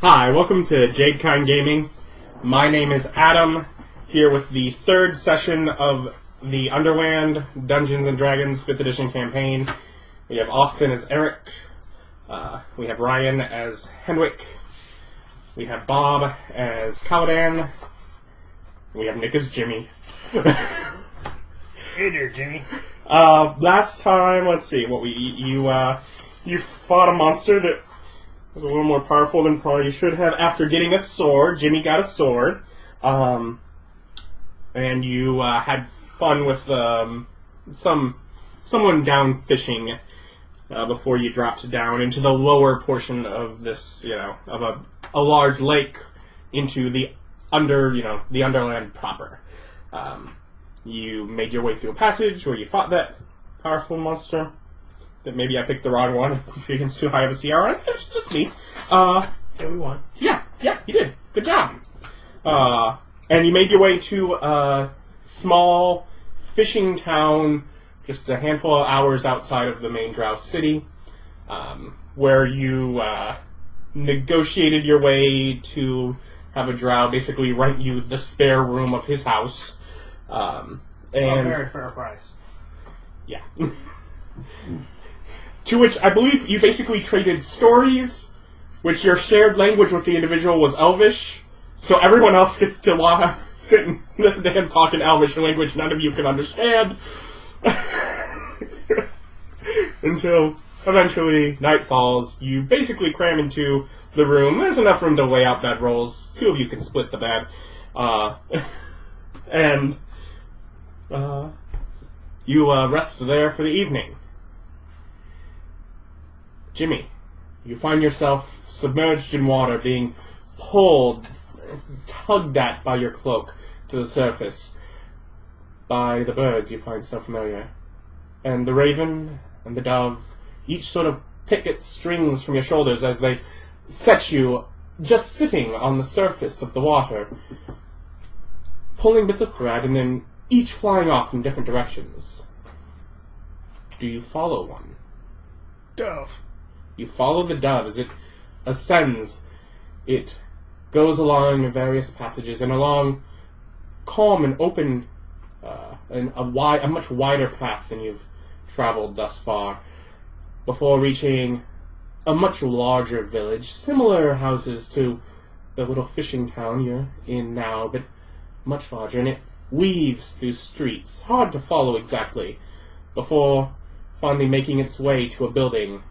Hi, welcome to Jadekine Gaming. My name is Adam, here with the third session of the Underland Dungeons and Dragons 5th edition campaign. We have Austin as Erich, we have Ryan as Henwick, we have Bob as Kalidan, and we have Nick as Jimmy. Hey there, Jimmy. Last time, let's see, you fought a monster that was a little more powerful than probably you should have. After getting a sword, Jimmy got a sword, and you had fun with someone down fishing before you dropped down into the lower portion of this, of a large lake into the Underland proper. You made your way through a passage where you fought that powerful monster. That maybe I picked the wrong one against too high of a CR on it. That's me. Yeah, we won. Yeah, you did. Good job. And you made your way to a small fishing town just a handful of hours outside of the main Drow city, where you negotiated your way to have a Drow basically rent you the spare room of his house. A very fair price. Yeah. To which I believe you basically traded stories, which your shared language with the individual was Elvish, so everyone else gets to sit and listen to him talk in Elvish language none of you can understand. Until eventually night falls. You basically cram into the room. There's enough room to lay out bedrolls. Two of you can split the bed. And you rest there for the evening. Jimmy, you find yourself submerged in water, being pulled, tugged at by your cloak to the surface by the birds you find so familiar. And the raven and the dove each sort of pick at strings from your shoulders as they set you just sitting on the surface of the water, pulling bits of thread and then each flying off in different directions. Do you follow one? Dove. You follow the dove as it ascends. It goes along various passages and along calm and open, and a much wider path than you've traveled thus far, before reaching a much larger village, similar houses to the little fishing town you're in now, but much larger, and it weaves through streets, hard to follow exactly, before finally making its way to a building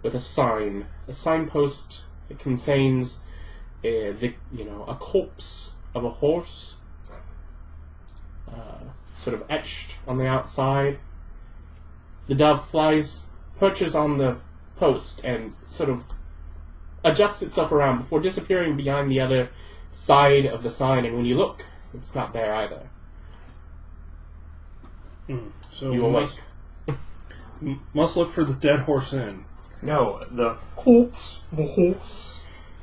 with a signpost that contains a corpse of a horse, sort of etched on the outside. The dove perches on the post and sort of adjusts itself around before disappearing behind the other side of the sign, and when you look, it's not there either. So you awake. Must look for the dead horse inn. No, the corpse, the horse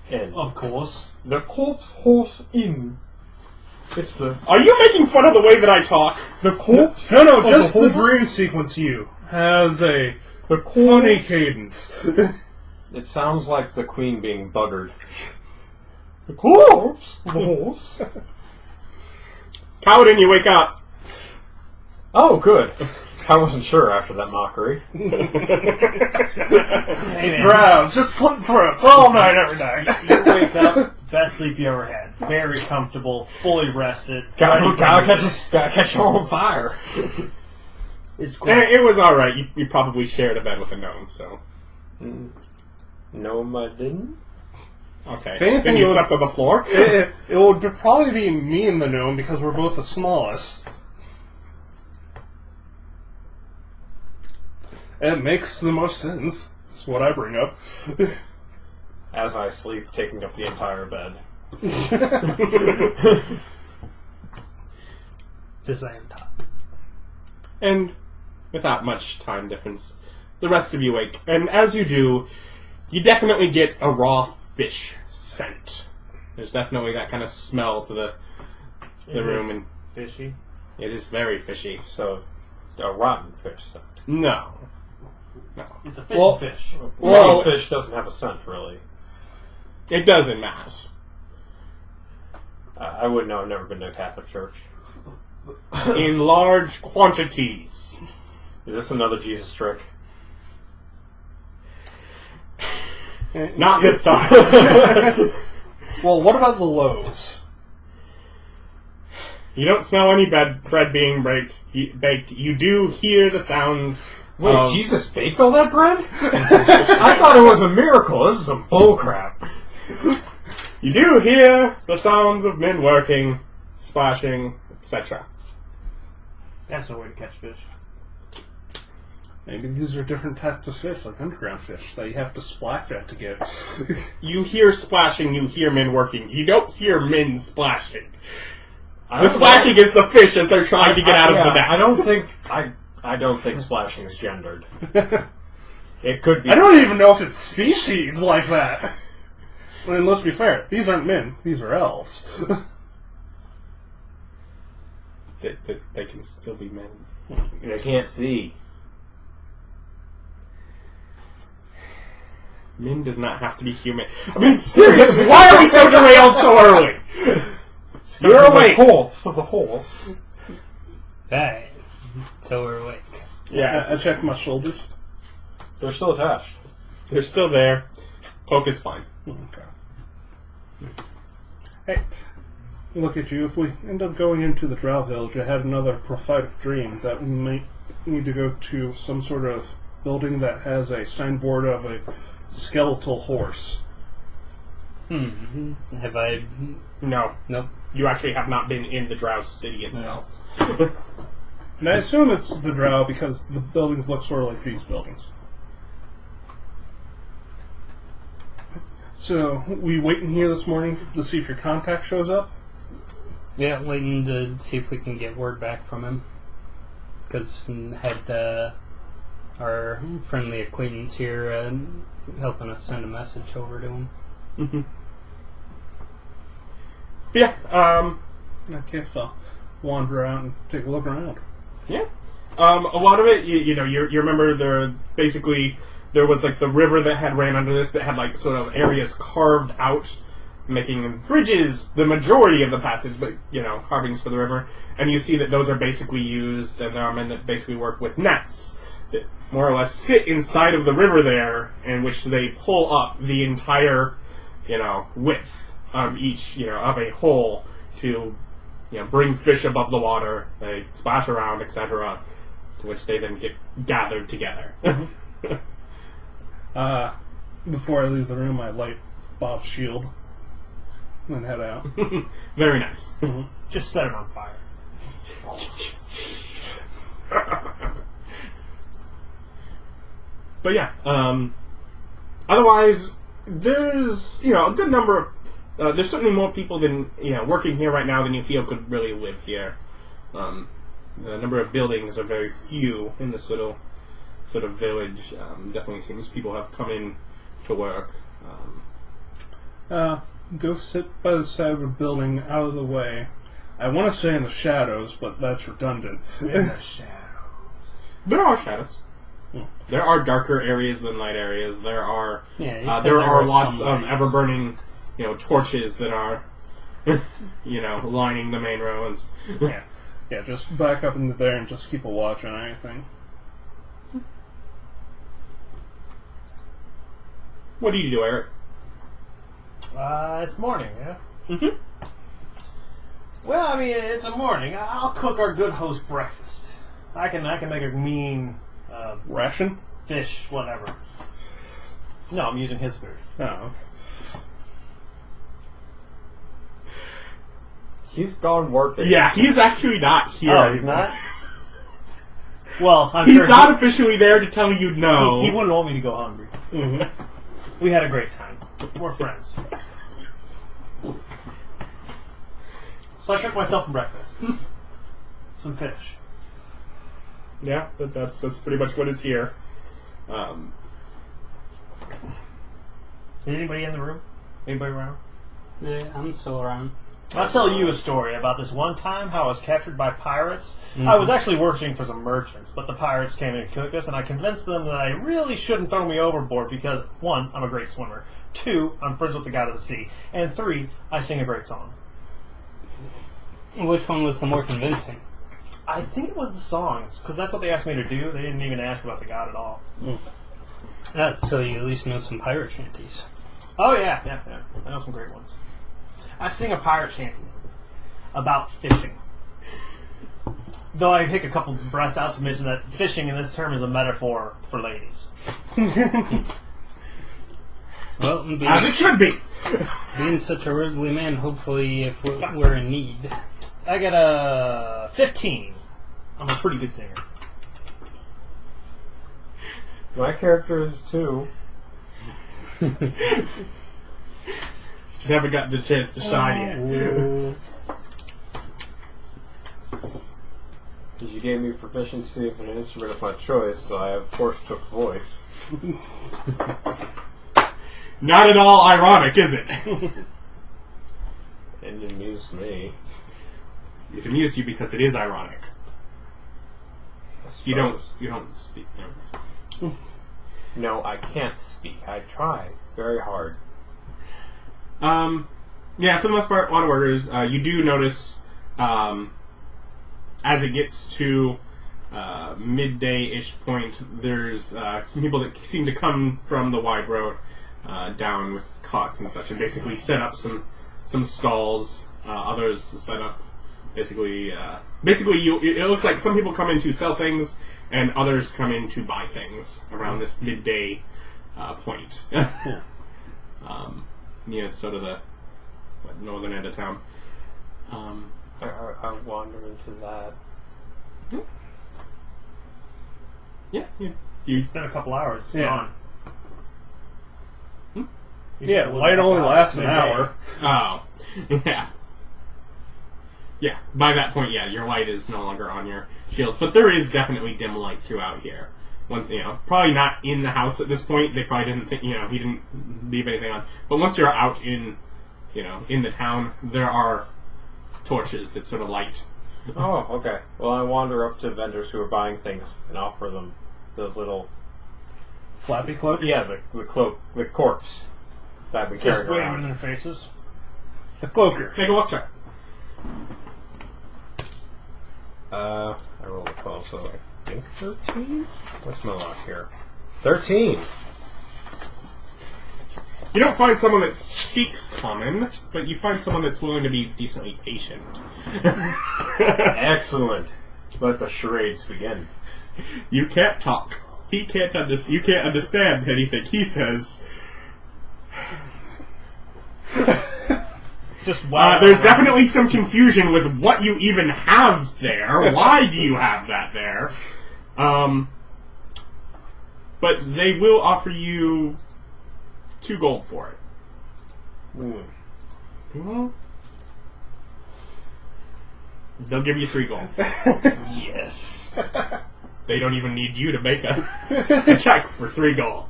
inn. Of course. The corpse horse inn. It's the... Are you making fun of the way that I talk? The corpse... No, just the dream sequence has a funny cadence. It sounds like the queen being buggered. The corpse, the horse. Kalidan, you wake up. Oh, good. I wasn't sure after that mockery. Drow, just slip for us all night, every night. You wake up, best sleep you ever had. Very comfortable, fully rested. Gotta catch her on fire. It's great. It was alright. You probably shared a bed with a gnome, so... No, I didn't. Okay. If anything, Then you slept on the floor? It would probably be me and the gnome because we're both the smallest. It makes the most sense. That's what I bring up. As I sleep, taking up the entire bed. Just lay on top. And without much time difference, the rest of you wake. And as you do, you definitely get a raw fish scent. There's definitely that kind of smell to the room. And Fishy? it is very fishy. So, a rotten fish scent. No. It's a fish. Well, fish. Well, fish doesn't have a scent, really. It does in Mass. I wouldn't know. I've never been to a Catholic church. In large quantities. Is this another Jesus trick? Not this time. Well, what about the loaves? You don't smell any bread being baked. You do hear the sounds. Wait, Jesus baked all that bread? I thought it was a miracle. This is some bullcrap. You do hear the sounds of men working, splashing, etc. That's no way to catch fish. Maybe these are different types of fish, like underground fish, that you have to splash at to get. You hear splashing, you hear men working. You don't hear men splashing. The splashing is the fish as they're trying to get out of the nets. I don't think splashing is gendered. It could be. I don't even know if it's species like that. I mean, let's be fair. These aren't men. These are elves. They can still be men. They can't see. Men does not have to be human. I mean, seriously, why are we so derailed so early? You're awake. The holes. Right. So we're awake. Yes. I checked my shoulders. They're still attached. They're still there. Poke is fine. Okay. Hey, look at you. If we end up going into the Drow village, I had another prophetic dream that we might need to go to some sort of building that has a signboard of a skeletal horse. Have I... No. Nope. You actually have not been in the Drow city itself. And I assume it's the Drow because the buildings look sort of like these buildings. So, we waiting here this morning to see if your contact shows up? Yeah, waiting to see if we can get word back from him. Because had our friendly acquaintance here helping us send a message over to him. Mm-hmm. Yeah, In that case, I'll wander out and take a look around. Yeah. A lot of it, you remember there was like the river that had ran under this that had like sort of areas carved out, making bridges the majority of the passage, but, carvings for the river. And you see that those are basically used, and there are men that basically work with nets that more or less sit inside of the river there, in which they pull up the entire, width of each, of a hole to, bring fish above the water. They splash around, etc., to which they then get gathered together. Before I leave the room, I light Bob's shield and head out. Very nice. Just set it on fire. But yeah, otherwise, there's, a good number of, there's certainly more people than, working here right now than you feel could really live here. The number of buildings are very few in this little sort of village. Definitely seems people have come in to work. Go sit by the side of a building out of the way. I want to say in the shadows, but that's redundant. In the shadows. There are shadows. There are darker areas than light areas. There are there are was lots some of lights. ever burning, torches that are, lining the main roads. Yeah, just back up into there and just keep a watch on anything. What do you do, Eric? It's morning, yeah? Mm-hmm. Well, I mean, it's a morning. I'll cook our good host breakfast. I can make a mean Ration? fish, whatever. No, I'm using his food. Oh. He's gone working. Yeah, he's actually not here. Oh, he's not? Well, I'm He's sure not officially there to tell you no. He wouldn't want me to go hungry. Mm-hmm. We had a great time. We're friends. So I cooked myself a breakfast. Some fish. Yeah, that's pretty much what is here. Is anybody in the room? Anybody around? Yeah, I'm still around. I'll tell you a story about this one time how I was captured by pirates. I was actually working for some merchants, but the pirates came and cooked us, and I convinced them that I really shouldn't throw me overboard because, 1, I'm a great swimmer, 2, I'm friends with the god of the sea, and 3, I sing a great song. Which one was the more convincing? I think it was the songs, because that's what they asked me to do. They didn't even ask about the god at all. So you at least know some pirate shanties. Oh, yeah. I know some great ones. I sing a pirate shanty about fishing. Though I take a couple breaths out to mention that fishing in this term is a metaphor for ladies. Well, As it should be. being such a worldly man, hopefully if we're in need. I got a 15. I'm a pretty good singer. My character is 2. Just haven't gotten the chance to shine yet. Because you gave me proficiency of an instrument of my choice, so I of course took voice. Not at all ironic, is it? And it amused me. It amused you because it is ironic. You don't speak. No. No, I can't speak. I try very hard. Yeah, for the most part, onwarders, you do notice, as it gets to midday-ish point, there's some people that seem to come from the wide road down with cots and such, and basically set up some stalls. Others set up basically it looks like some people come in to sell things, and others come in to buy things around this midday point. Sort of the northern end of town. I wander into that. Yeah, you It's been a couple hours. It's gone. Yeah, light only lasts an hour. Oh, yeah. Yeah, by that point, yeah, your light is no longer on your shield. But there is definitely dim light throughout here. Once, probably not in the house at this point. They probably didn't think, he didn't leave anything on. But once you're out in, in the town, there are torches that sort of light. Oh, okay. Well, I wander up to vendors who are buying things and offer them those little... Flappy cloak? Yeah, the cloak, the corpse that we carry Just waving in around. their faces. The cloaker. Make a luck check. I rolled a 12, so I think 13? What's my luck here? 13! You don't find someone that speaks common, but you find someone that's willing to be decently patient. Excellent. Let the charades begin. You can't talk. He can't understand. You can't understand anything he says. Just wow. There's definitely some confusion with what you even have there. Why do you have that there? But they will offer you 2 gold for it. They'll give you 3 gold. Yes. They don't even need you to make a check for 3 gold.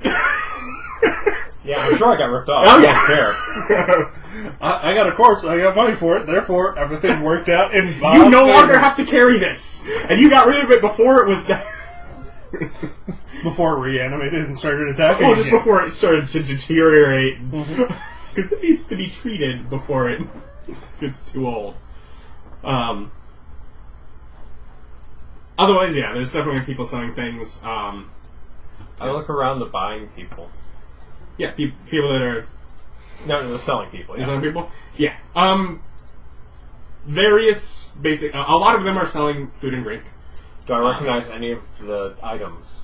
Yeah, I'm sure I got ripped off. Oh, I yeah. don't care. I got a corpse. I got money for it. Therefore, everything worked out in Bob's You no favor. longer have to carry this, and you got rid of it before it was done. Before it reanimated and started attacking. Well, just again. before it started to deteriorate, because it needs to be treated before it gets too old. Otherwise, yeah, there's definitely people selling things. I look around the buying people. Yeah, people that are No, the selling people, yeah. selling people. Yeah, various basic. A lot of them are selling food and drink. Do I recognize any of the items?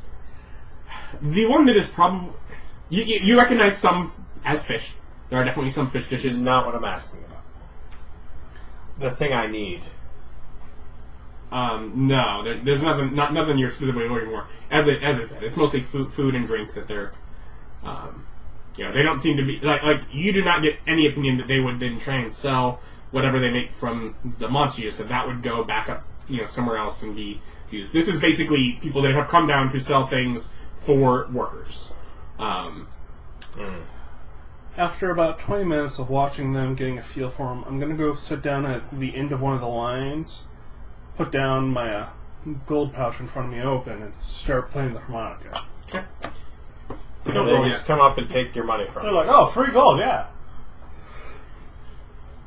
The one that is probably you recognize some as fish. There are definitely some fish dishes. Not what I'm asking about. The thing I need. No, there's nothing you're specifically looking for. As I said, it's mostly food and drink that they're. They don't seem to be like you do not get any opinion that they would then try and sell whatever they make from the monster you said. That would go back up, somewhere else and be used. This is basically people that have come down to sell things for workers. After about 20 minutes of watching them, getting a feel for them, I'm going to go sit down at the end of one of the lines, put down my gold pouch in front of me open, and start playing the harmonica. Okay. They just come up and take your money from They're you. like, oh, free gold, yeah.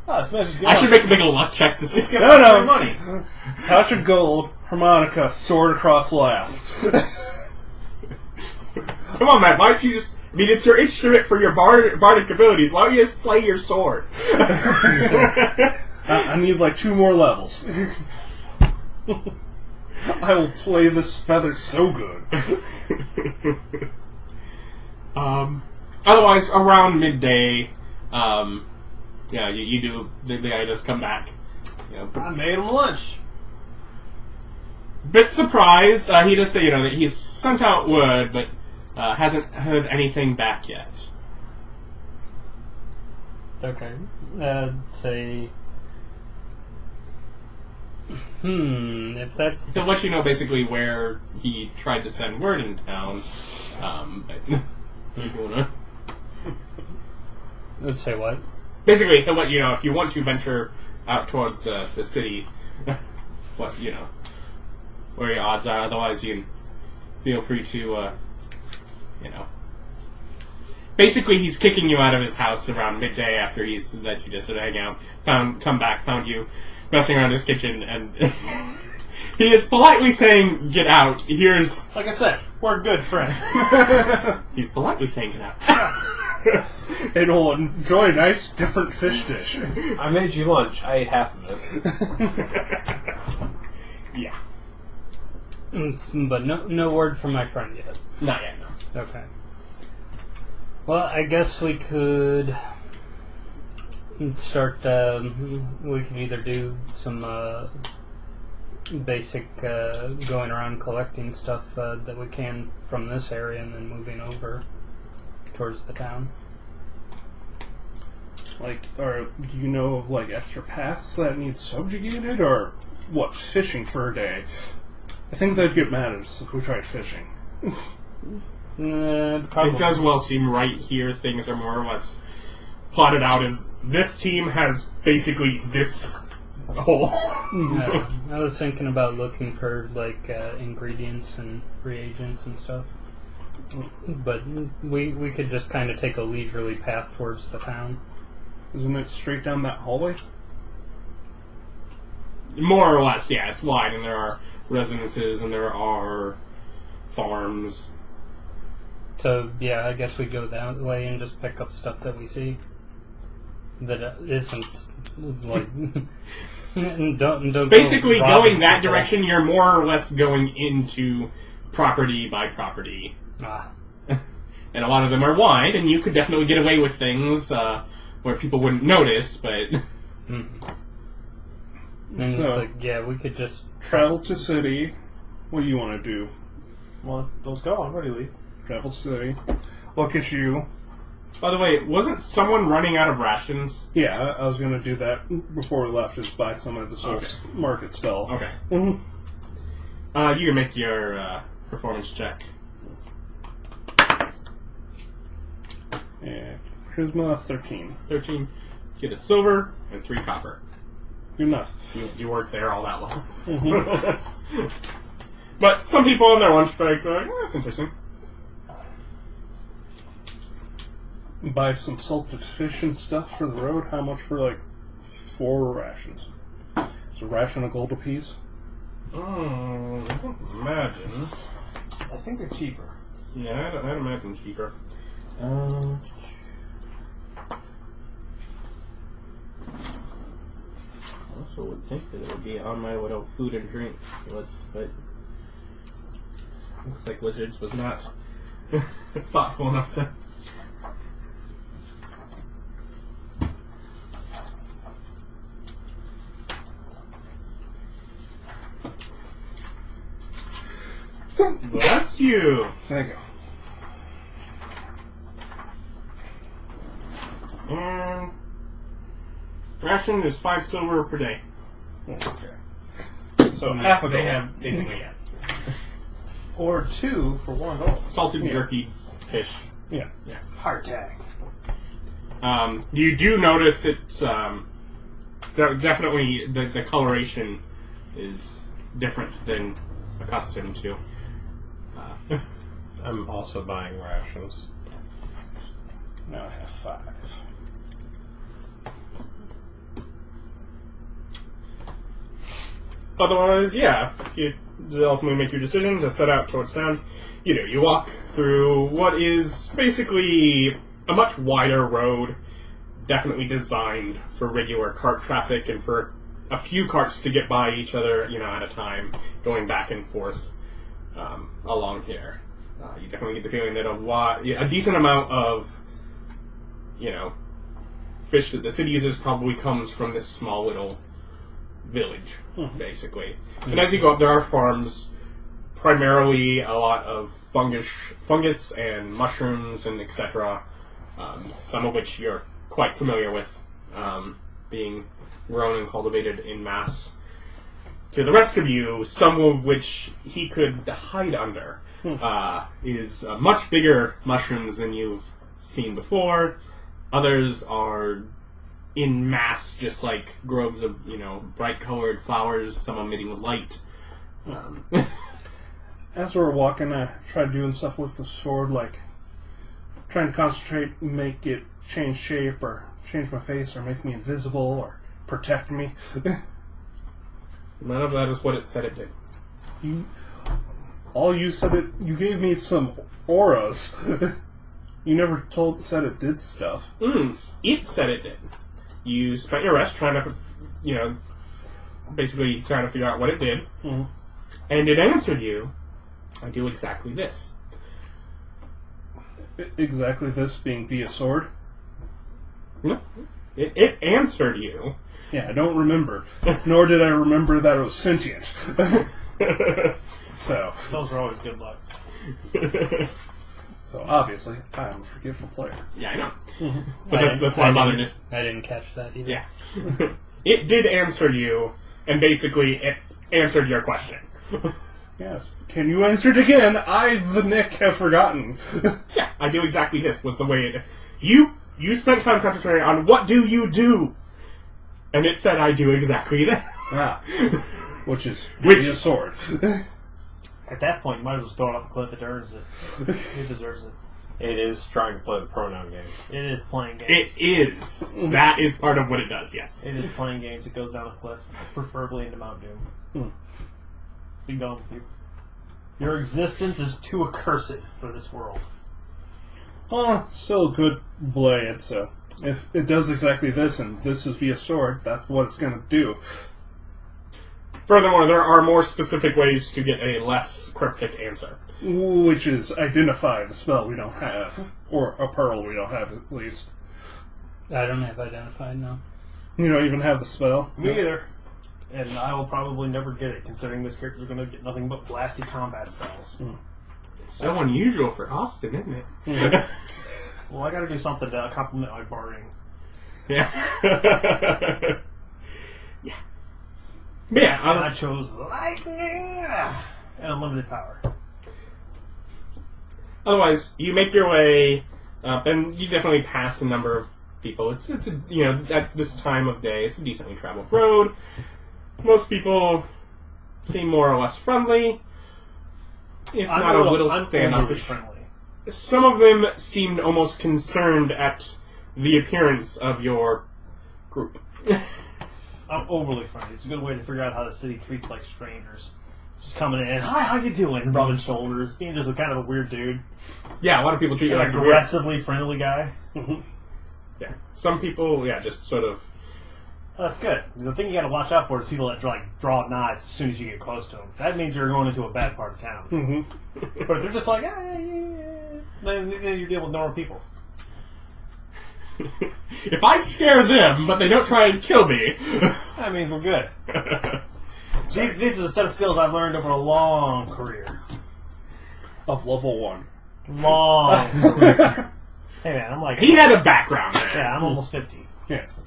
Oh, this message I should make a luck check to see. No. money. Pouch of gold, harmonica, sword across lap. Come on, man. Why don't you just... I mean, it's your instrument for your bardic abilities. Why don't you just play your sword? I need like 2 more levels. I will play this feather so good. Otherwise, around midday, you do. The guy does come back. I made him lunch. Bit surprised. He does say, that he's sent out word, but hasn't heard anything back yet. Okay. Say... if that's... He'll let you know basically where he tried to send word in town. But if you wanna... Let's say what? Basically, he'll let you know if you want to venture out towards the city, where your odds are. Otherwise, you can feel free to, Basically, he's kicking you out of his house around midday after he's let you just sort of hang out. Found you messing around his kitchen, and he is politely saying, "Get out." Here's... Like I said, we're good friends. He's politely saying, "Get out." And we'll enjoy a nice, different fish dish. I made you lunch. I ate half of it. Yeah. But no word from my friend yet. Not yet, no. Okay. Well, I guess we could start... we could either do some basic going around collecting stuff that we can from this area and then moving over towards the town. Or do you know of extra paths that need subjugated, or what, fishing for a day? I think they'd get mad at us if we tried fishing. Probably. It does well seem right here things are more or less plotted out as this team has basically this hole. I was thinking about looking for ingredients and reagents and stuff. But we could just kind of take a leisurely path towards the town. Isn't it straight down that hallway? More or less, yeah. It's wide, and there are residences, and there are farms. So, yeah, I guess we go that way and just pick up stuff that we see. That isn't, don't basically, go going that people. direction, you're more or less going into property by property. And a lot of them are wide, and you could definitely get away with things where people wouldn't notice, but... And so, we could just... Travel to city. What do you want to do? Well, let's go. I'm ready to leave. Travel to city. Look at you. By the way, wasn't someone running out of rations? Yeah, I was going to do that before we left, is buy some of this old market stall. Okay. Mm-hmm. You can make your performance check. Yeah. Charisma 13. 13. Get a silver and 3 copper. Good enough. You worked there all that long. Mm-hmm. But some people on their lunch break are like, that's interesting. Buy some salted fish and stuff for the road. How much for 4 rations? Is a ration of gold apiece? I don't imagine. I think they're cheaper. Yeah, I'd imagine cheaper. I also would think that it would be on my little food and drink list, but looks like Wizards was not thoughtful enough to. Bless you! There you go. And ration is 5 silver per day. Okay. So half of it, basically, yeah. Or 2 for $1. Salted jerky fish. Yeah. Heart attack. You do notice it's definitely the coloration is different than accustomed to. I'm also buying rations. Now I have 5. Otherwise, yeah, you ultimately make your decision to set out towards town. You walk through what is basically a much wider road, definitely designed for regular cart traffic and for a few carts to get by each other, at a time, going back and forth along here. You definitely get the feeling that a decent amount of, fish that the city uses probably comes from this small little village, basically. And as you go up, there are farms, primarily a lot of fungus and mushrooms and etc., some of which you're quite familiar with, being grown and cultivated in mass. To the rest of you, some of which he could hide under, is much bigger mushrooms than you've seen before. Others are in mass, just like groves of, bright-colored flowers, some emitting with light. As we're walking, I tried doing stuff with the sword, like trying to concentrate, make it change shape, or change my face, or make me invisible, or protect me. None of that is what it said it did. You gave me some auras. You never said it did stuff. It said it did. You spent your rest trying to, basically trying to figure out what it did. Mm-hmm. And it answered you, I do exactly this. Exactly this being be a sword? No. It answered you. Yeah, I don't remember. Nor did I remember that it was sentient. So. Those are always good luck. So, obviously, I'm a forgetful player. Yeah, I know. Mm-hmm. But that's why I bothered it. I didn't catch that either. Yeah. It did answer you, and basically it answered your question. Yes. Can you answer it again? I, the Nick, have forgotten. Yeah, I do exactly this, was the way it... You spent time concentrating on what do you do? And it said, I do exactly that. Ah. Which is really a sword. At that point, you might as well throw it off a cliff. It earns it. It deserves it. It is trying to play the pronoun game. It is playing games. It is. That is part of what it does, yes. It is playing games. It goes down a cliff, preferably into Mount Doom. Be gone with you. Your existence is too accursed for this world. Still a good blade, so if it does exactly this, and this is via sword, that's what it's going to do. Furthermore, there are more specific ways to get a less cryptic answer. Which is identify the spell we don't have, or a pearl we don't have, at least. I don't have identified, no. You don't even have the spell? Me either. And I will probably never get it, considering this character's going to get nothing but blasty combat spells. It's so unusual for Austin, isn't it? Well, I got to do something to complement my barding. Yeah. Yeah. But yeah, And I chose lightning and unlimited power. Otherwise, you make your way up, and you definitely pass a number of people. It's a, at this time of day, it's a decently traveled road. Most people seem more or less friendly, if not a little standoffish. Friendly. Some of them seemed almost concerned at the appearance of your group. I'm overly friendly. It's a good way to figure out how the city treats like strangers. Just coming in, hi, how you doing? Rubbing shoulders, being just a kind of a weird dude. Yeah, a lot of people treat you An like a weird. aggressively friendly guy. Yeah, some people, just sort of. That's good. The thing you got to watch out for is people that draw knives as soon as you get close to them. That means you're going into a bad part of town. But if they're just like, then you're dealing with normal people. If I scare them, but they don't try and kill me, That means we're good. These are the set of skills I've learned over a long career. Of level 1. Long career. Hey man, I'm like... he had a background there. Yeah, I'm almost 50. Yes.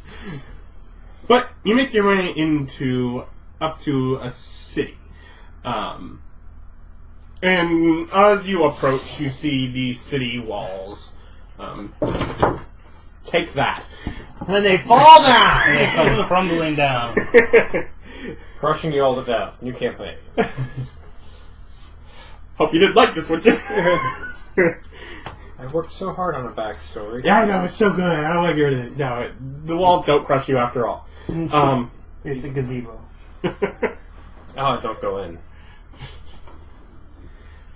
But you make your way up to a city. And as you approach, you see these city walls. take that. And then they fall down! And they come crumbling down. Crushing you all to death. New campaign. Hope you didn't like this one, too. I worked so hard on a backstory. Yeah, I know, it's so good. I don't like it. No, the walls don't crush you after all. It's a gazebo. Oh, don't go in.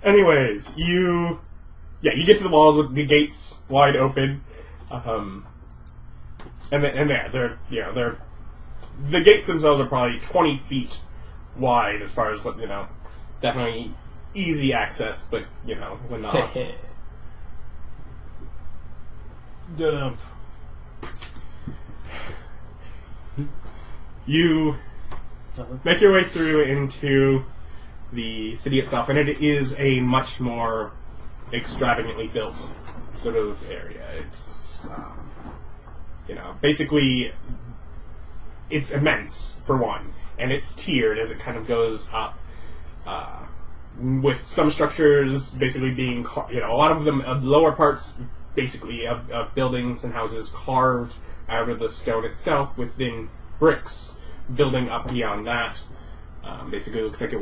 Anyways, you get to the walls with the gates wide open, and they're the gates themselves are probably 20 feet wide as far as definitely easy access, but when not. You make your way through into the city itself, and it is a much more extravagantly built sort of area. It's, basically, it's immense, for one, and it's tiered as it kind of goes up, with some structures basically being, a lot of them, lower parts, basically, of buildings and houses carved out of the stone itself, within bricks, building up beyond that. Basically, it looks like it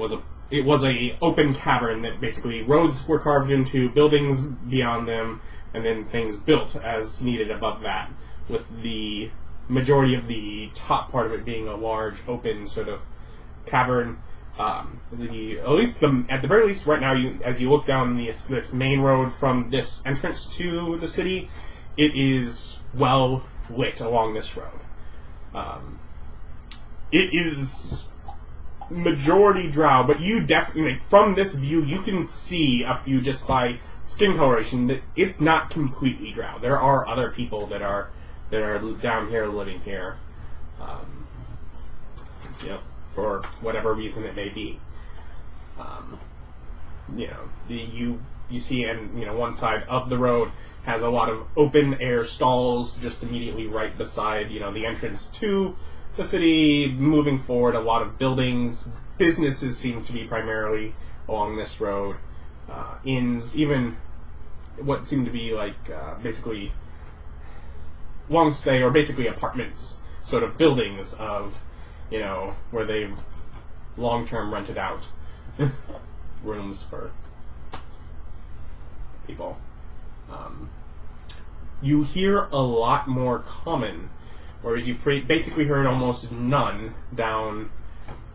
was a open cavern that basically roads were carved into, buildings beyond them, and then things built as needed above that, with the majority of the top part of it being a large open sort of cavern. At the very least, right now, as you look down this main road from this entrance to the city, it is well lit along this road. It is majority Drow, but you definitely, from this view, you can see a few just by skin coloration that it's not completely Drow. There are other people that are down here living here, for whatever reason it may be. You see, and one side of the road has a lot of open air stalls just immediately right beside the entrance to the city. Moving forward, a lot of buildings, businesses seem to be primarily along this road. Inns, even what seem to be basically long stay or basically apartments, sort of buildings of where they've long term rented out rooms for people. You hear a lot more common, whereas you basically heard almost none down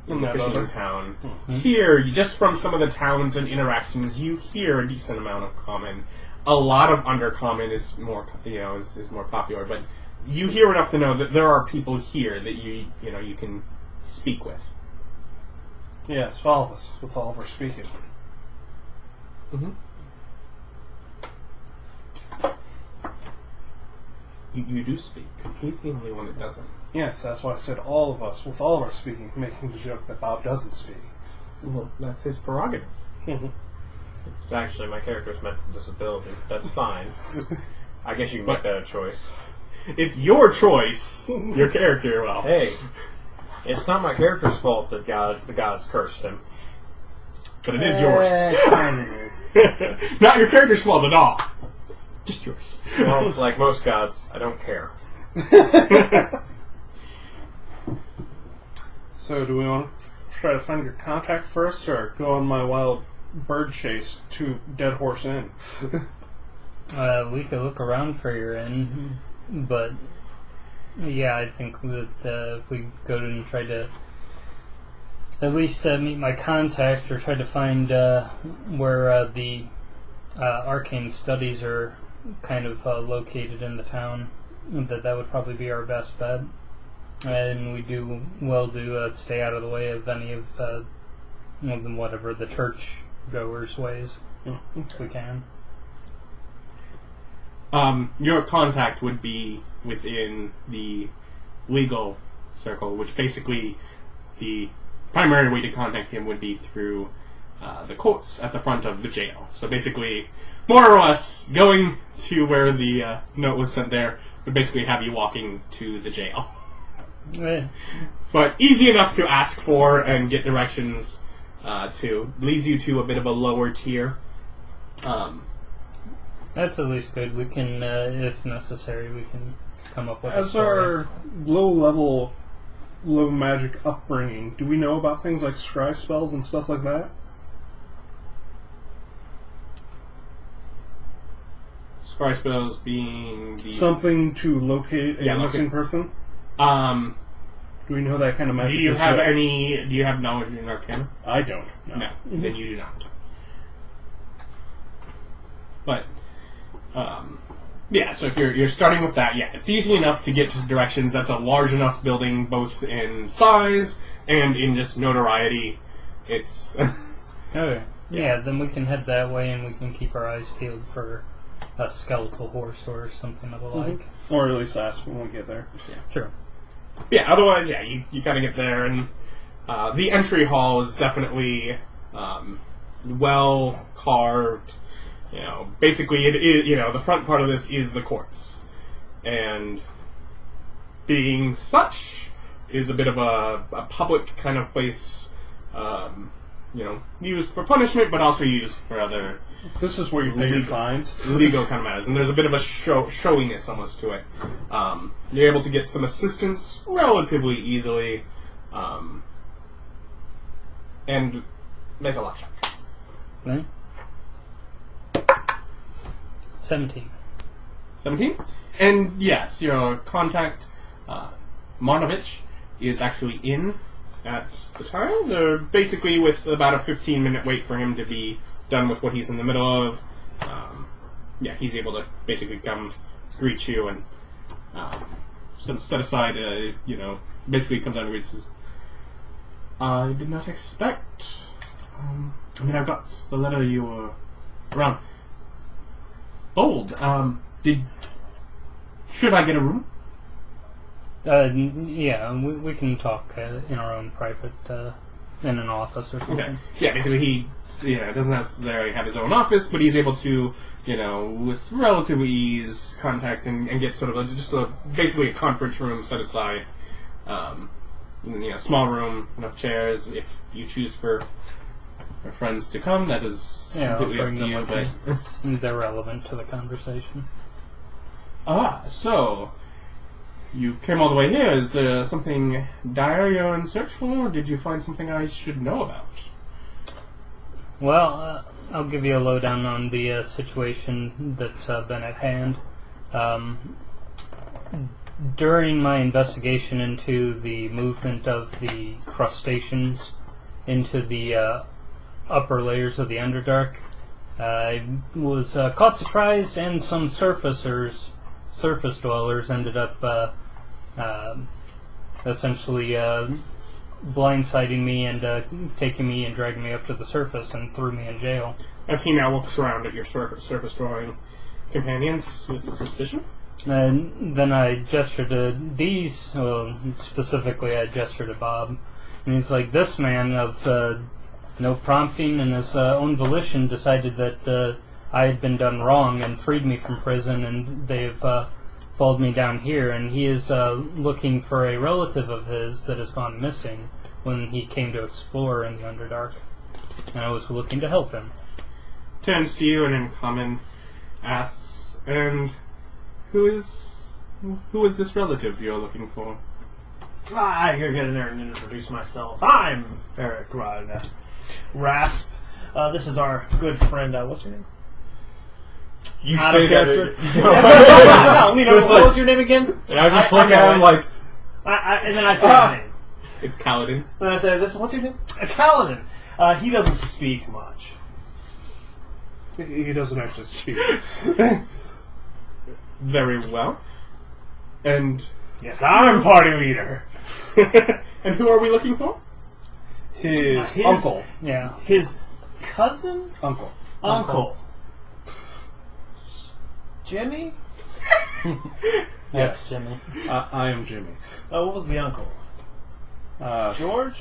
in the fishing town. Mm-hmm. Here, just from some of the towns and interactions, you hear a decent amount of common. A lot of undercommon is more, is more popular, but you hear enough to know that there are people here that you can speak with. Yes, all of us, with Oliver speaking. Mm-hmm. You do speak. He's the only one that doesn't. Yes, that's why I said all of us, with Oliver speaking, making the joke that Bob doesn't speak. Well, that's his prerogative. Actually, my character's mental disability. That's fine. I guess you can make that a choice. It's your choice. Your character, well. Hey, it's not my character's fault that the gods cursed him. But it is yours. Kind of is. Not your character's fault at all. Just yours. Well, like most gods, I don't care. So, do we want to try to find your contact first, or go on my wild bird chase to Dead Horse Inn? We could look around for your inn, but yeah, I think that if we go and try to at least meet my contact or try to find where the arcane studies are kind of located in the town, that would probably be our best bet. And we do well to stay out of the way of any of whatever the church goers' ways, if we can. Your contact would be within the legal circle, which basically the primary way to contact him would be through the courts at the front of the jail. So basically, more or less, going to where the note was sent there would basically have you walking to the jail. But easy enough to ask for and get directions to. Leads you to a bit of a lower tier. That's at least good. We can, if necessary, we can come up with a As story. our low-level, low-magic upbringing, do we know about things like scry spells and stuff like that? Scry spells being the... Something to locate a missing person? Do we know that kind of magic? Do you have knowledge in Arcana? I don't. No, then you do not. But, yeah, so if you're starting with that, yeah, it's easy enough to get to directions. That's a large enough building, both in size and in just notoriety. It's... Okay. Yeah, then we can head that way and we can keep our eyes peeled for a skeletal horse or something of the like. Or at least ask when we get there. Yeah. Sure. Yeah, otherwise, yeah, you kind of get there, and the entry hall is definitely well carved. You know, basically, the front part of this is the courts, and being such is a bit of a public kind of place. Used for punishment, but also used for other. This is where you pay your fines. Legal kind of matters, and there's a bit of a showiness almost to it. You're able to get some assistance relatively easily, and make a luck check. Right? 17. 17? And yes, your contact, Marnovich, is actually in at the time. They're basically with about a 15-minute wait for him to be done with what he's in the middle of. He's able to basically come greet you and set aside, basically comes out and greets us. I did not expect... I've got the letter you were around. Bold. Should I get a room? Yeah, we can talk in our own private, in an office or something. Okay. Yeah, basically he doesn't necessarily have his own office, but he's able to, with relative ease, contact and get sort of basically a conference room set aside. Small room, enough chairs. If you choose for your friends to come, that is completely up to you. But they're relevant to the conversation. So you came all the way here. Is there something dire you're in search for, or did you find something I should know about? Well, I'll give you a lowdown on the situation that's been at hand. During my investigation into the movement of the crustaceans into the upper layers of the Underdark, I was caught surprised, and some surface dwellers ended up essentially blindsiding me and taking me and dragging me up to the surface and threw me in jail. As he now looks around at your surface dwelling companions with suspicion. And then I gestured to these, specifically I gestured to Bob, and he's like, this man of no prompting and his own volition decided that I had been done wrong and freed me from prison, and they've followed me down here, and he is looking for a relative of his that has gone missing when he came to explore in the Underdark, and I was looking to help him. Turns to you and in common asks, and who is this relative you're looking for? I gotta get in there and introduce myself. I'm Erich Rauda. Raspe. This is our good friend. What's your name? You Out say of that. No, what was your name again? I just look at him like. And then I say his name. It's Kalidan. Then I say, what's your name? Kalidan. He doesn't speak much. He doesn't actually speak. Very well. And Yes, I'm party leader. and who are we looking for? His His- uncle. Yeah. His cousin? Uncle. Uncle. Jimmy? That's Jimmy. I am Jimmy. What was the uncle? George?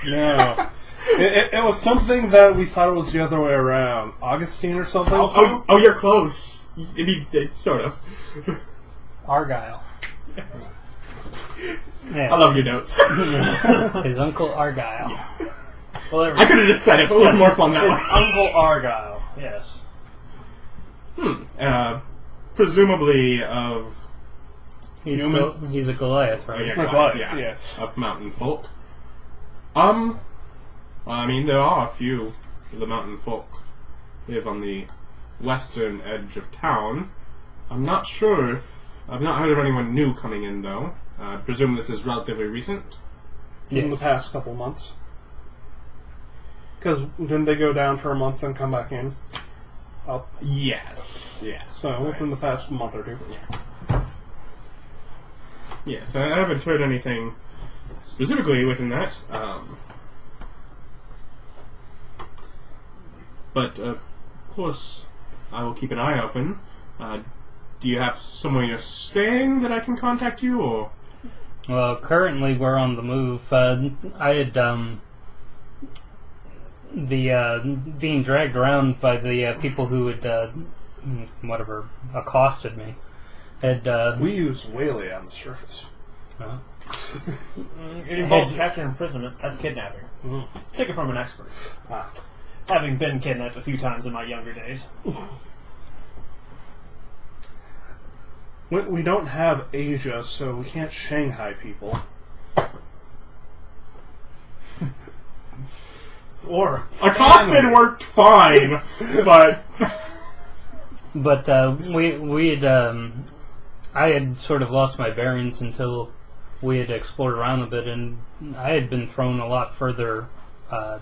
No. It was something that we thought it was the other way around. Augustine or something? Oh, you're close. Sort of. Argyle. Yes. I love your notes. His uncle Argyle. Well, there we I go. could have just said it, but it was more fun that His way. Uncle Argyle, yes. Presumably of... He's a Goliath, right? yeah, Goliath, yeah, yes. of mountain folk. I mean, there are a few of the mountain folk live on the western edge of town. I'm not sure if... I've not heard of anyone new coming in, though. I presume this is relatively recent. In the Yes. past couple months. Because didn't they go down for a month and come back in? Up. Yes. Yes. So within the past month or two. Yes, I haven't heard anything specifically within that. But, of course, I will keep an eye open. Do you have somewhere you're staying that I can contact you, or...? Well, currently we're on the move. I had being dragged around by the people who had accosted me. We use Whaley on the surface. It involves capture and imprisonment as kidnapping. Take it from an expert. Having been kidnapped a few times in my younger days. We don't have Asia, so we can't Shanghai people. Or Accosted worked fine, but... But we had I had sort of lost my bearings until we had explored around a bit, and I had been thrown a lot further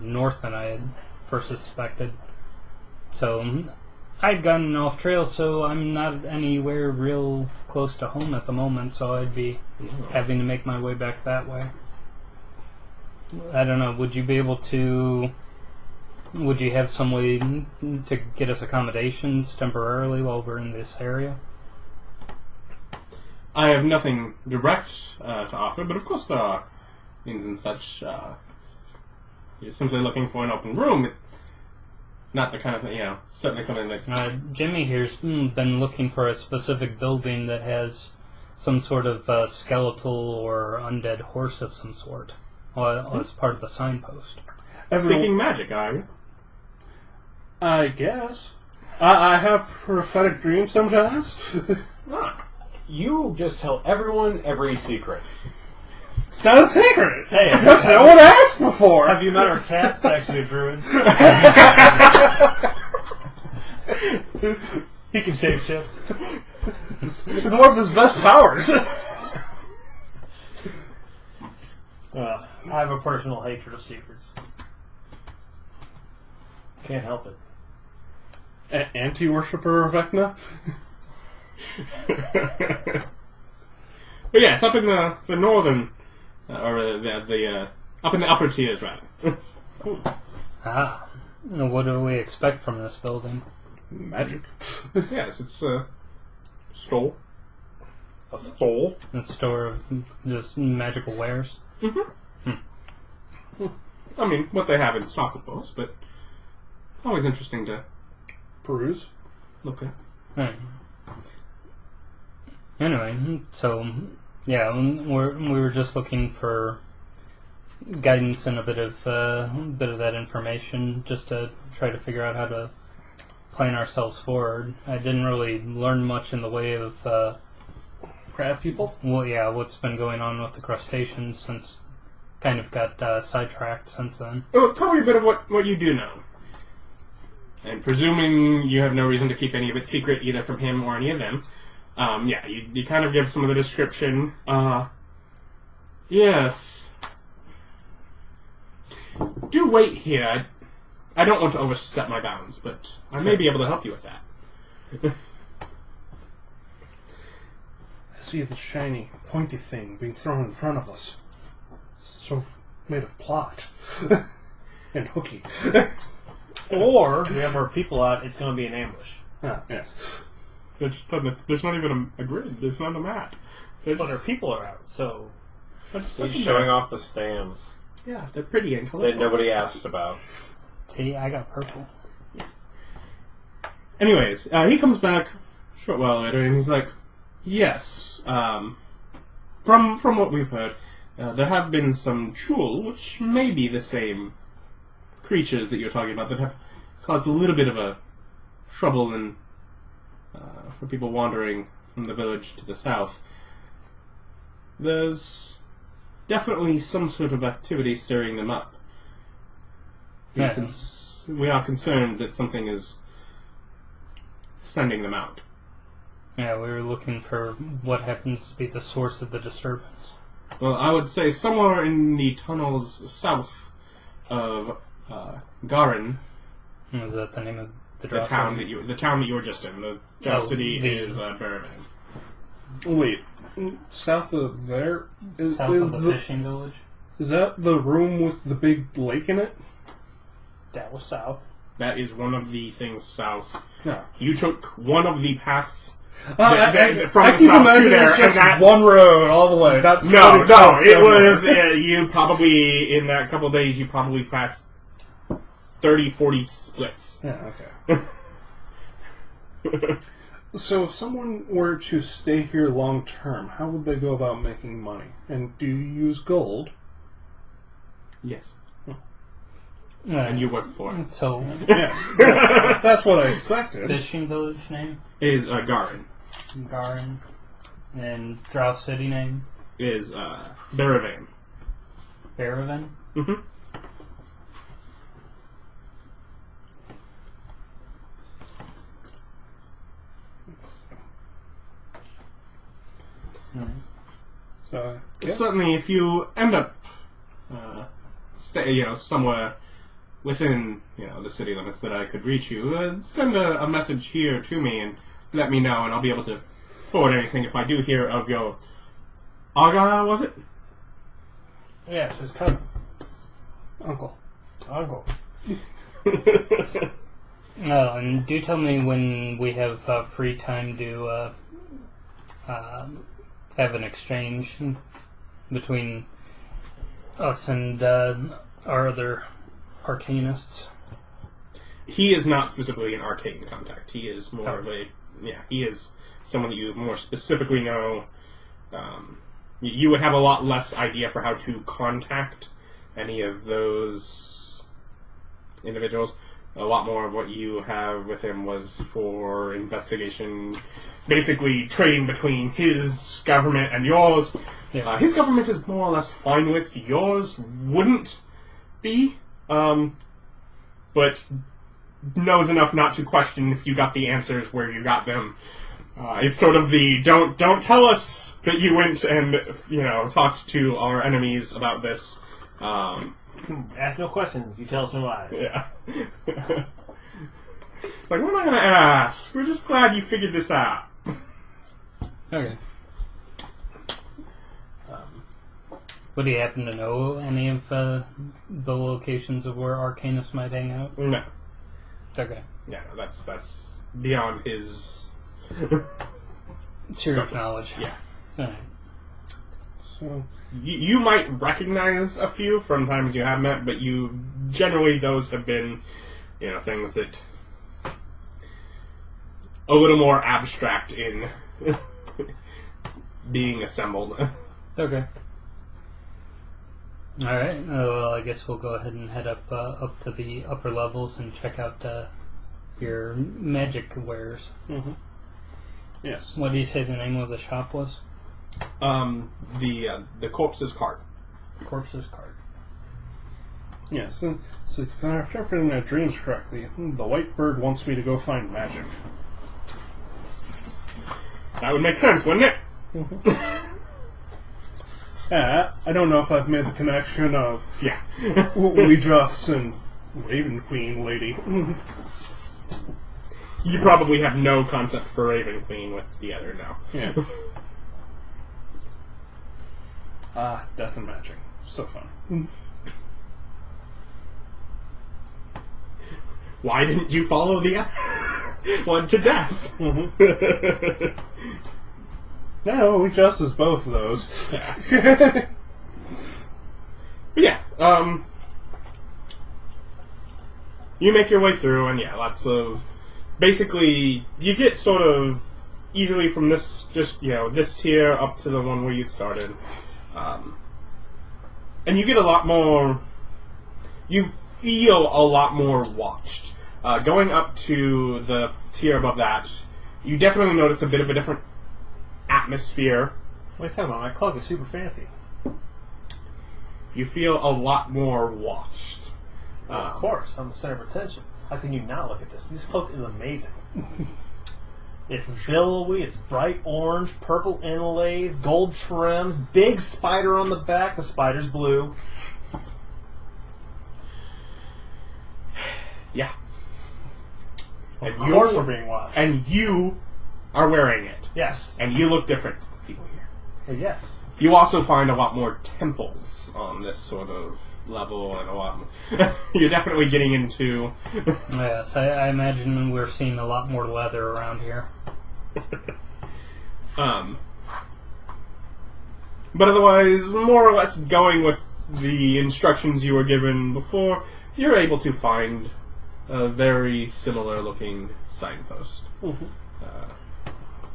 north than I had first suspected. So I'd gotten off trail, so I'm not anywhere real close to home at the moment, so I'd be having to make my way back that way. I don't know, would you be able to... Would you have some way to get us accommodations temporarily while we're in this area? I have nothing direct to offer, but of course there are things and such. You're simply looking for an open room. Not the kind of thing, certainly something that... Jimmy here's been looking for a specific building that has some sort of skeletal or undead horse of some sort as part of the signpost. Seeking magic, are you? I guess. I have prophetic dreams sometimes. You just tell everyone every secret. It's not a secret. Hey, Because no one asked before. have you met our cat? It's actually a druid. He can shapeshift. It's one of his best powers. I have a personal hatred of secrets. Can't help it. Anti-worshipper of Vecna? But yeah, it's up in the northern... or the up in the upper tiers, rather. What do we expect from this building? Magic. Yes, it's a stole. A stole? A store of just magical wares? I mean, what they have in stock, of course, but always interesting to Peruse. look at. Right. Anyway, so yeah, we were just looking for guidance and a bit of that information, just to try to figure out how to plan ourselves forward. I didn't really learn much in the way of Crab people? well, yeah, what's been going on with the crustaceans since kind of got sidetracked since then. Well, tell me a bit of what you do know. And presuming you have no reason to keep any of it secret, either from him or any of them, you kind of give some of the description. Yes. Do wait here. I don't want to overstep my bounds, but I may be able to help you with that. I see the shiny, pointy thing being thrown in front of us. So made of plot. And hooky. Or, we have our people out, it's going to be an ambush. Yes. There's not even a grid. There's not a map. But our people are out, so... He's showing off the stamps Yeah, they're pretty and that colorful. nobody asked about. See, I got purple. Anyways, he comes back a short while later, and he's like, "Yes, from what we've heard, there have been some chul, which may be the same creatures that you're talking about, that have caused a little bit of a trouble in for people wandering from the village to the south, there's definitely some sort of activity stirring them up. We are concerned that something is sending them out. Yeah, we were looking for what happens to be the source of the disturbance. Well, I would say somewhere in the tunnels south of Garin. Is that the name of the Drow town city? that you were just in. The Drow city is Berevan. Wait, south of there? South of the fishing village? Is that the room with the big lake in it? That was south. That is one of the things south. No. You took one of the paths from I the keep south imagining to there, it's just and that's... one road all the way. That's No, pretty close it somewhere. was... you probably, in that couple days, you probably passed 30, 40 splits. Yeah, okay. So if someone were to stay here long term, how would they go about making money? And do you use gold? Yes. Yeah. And you work for it. So, Yes. Yeah, that's what I expected. fishing village name? Is Garin. Garin. And Drow city name? Is Berevan. Berevan? Mm-hmm. So, Certainly, if you end up somewhere within the city limits that I could reach you, send a message here to me and let me know, and I'll be able to forward anything if I do hear of your Aga, was it? Yes, his cousin. Uncle. Uncle. And do tell me when we have free time to have an exchange between us and our other arcanists. He is not specifically an arcane contact. He is more of a... Yeah, he is someone that you more specifically know. You would have a lot less idea for how to contact any of those individuals. A lot more of what you have with him was for investigation, basically trading between his government and yours. Yeah. His government is more or less fine with. Yours wouldn't be, but knows enough not to question if you got the answers where you got them. It's sort of the don't tell us that you went and talked to our enemies about this. Ask no questions. You tell us no lies. Yeah. It's like, we're not going to ask. We're just glad you figured this out. Okay. Would he happen to know any of the locations of where arcanists might hang out? No. Okay. Yeah, no, that's beyond his... Sphere of knowledge. Yeah. Alright. So, You might recognize a few from times you have met, but generally those have been, things that a little more abstract in being assembled. Okay. Alright, well, I guess we'll go ahead and head up to the upper levels and check out your magic wares. mm-hmm. Yes. What do you say the name of the shop was? The corpse's cart. Corpse's Card. Yes. So if I'm interpreting my dreams correctly, the white bird wants me to go find magic. That would make sense, wouldn't it? I don't know if I've made the connection of Yeah. Weedruffs and Raven Queen lady. You probably have no concept for Raven Queen with the other now. Yeah. Death and magic. So fun. Why didn't you follow the other one to death? No, we just as both of those. Yeah. But yeah, you make your way through, and lots of... Basically, you get sort of easily from this, this tier up to the one where you started. And you get a lot more... You feel a lot more watched. Going up to the tier above that, You definitely notice a bit of a different atmosphere. What are you talking about? My cloak is super fancy. You feel a lot more watched. Of course, I'm the center of attention. How can you not look at this? This cloak is amazing. It's billowy, it's bright orange, purple inlays, gold trim, big spider on the back. The spider's blue. Yeah. Of course we're being watched. And you are wearing it. Yes. And you look different from people here. Yes. You also find a lot more temples on this sort of level, and a lot more. You're definitely getting into... Yes, I imagine we're seeing a lot more leather around here. But otherwise, more or less going with the instructions you were given before, you're able to find a very similar looking signpost. Mm-hmm.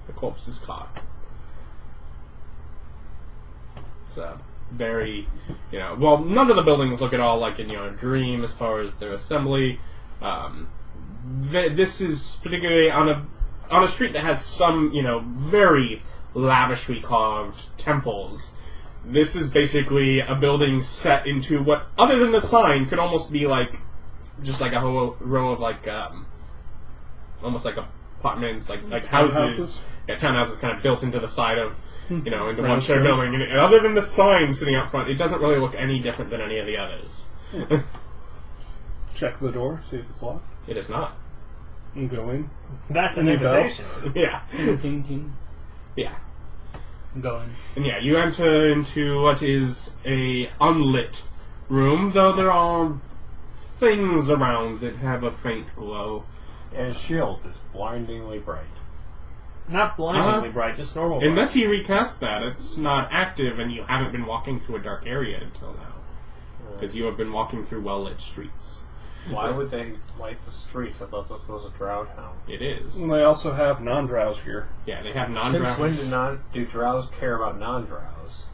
The corpse is caught. It's very, well, none of the buildings look at all like in your dream as far as their assembly. This is particularly on a street that has some, very lavishly carved temples. This is basically a building set into what, other than the sign, could almost be like, just like a whole row of like, almost like apartments, like houses. Yeah, townhouses kind of built into the side of, into one shared building. And other than the sign sitting out front, it doesn't really look any different than any of the others. Check the door, see if it's locked. It is not. And go in. That's an invitation. Yeah. Ting, ting, ting. Yeah. Going. And yeah, you enter into what is a unlit room, though there are things around that have a faint glow. And his shield is blindingly bright. Not blindingly bright, just normal bright. Unless you recast that, it's not active and you haven't been walking through a dark area until now. Because you have been walking through well-lit streets. Why would they light the streets? I thought this was a Drow town. It is. And they also have non-drows here. Yeah, they have non-drows. Since when do Drows care about non-Drows?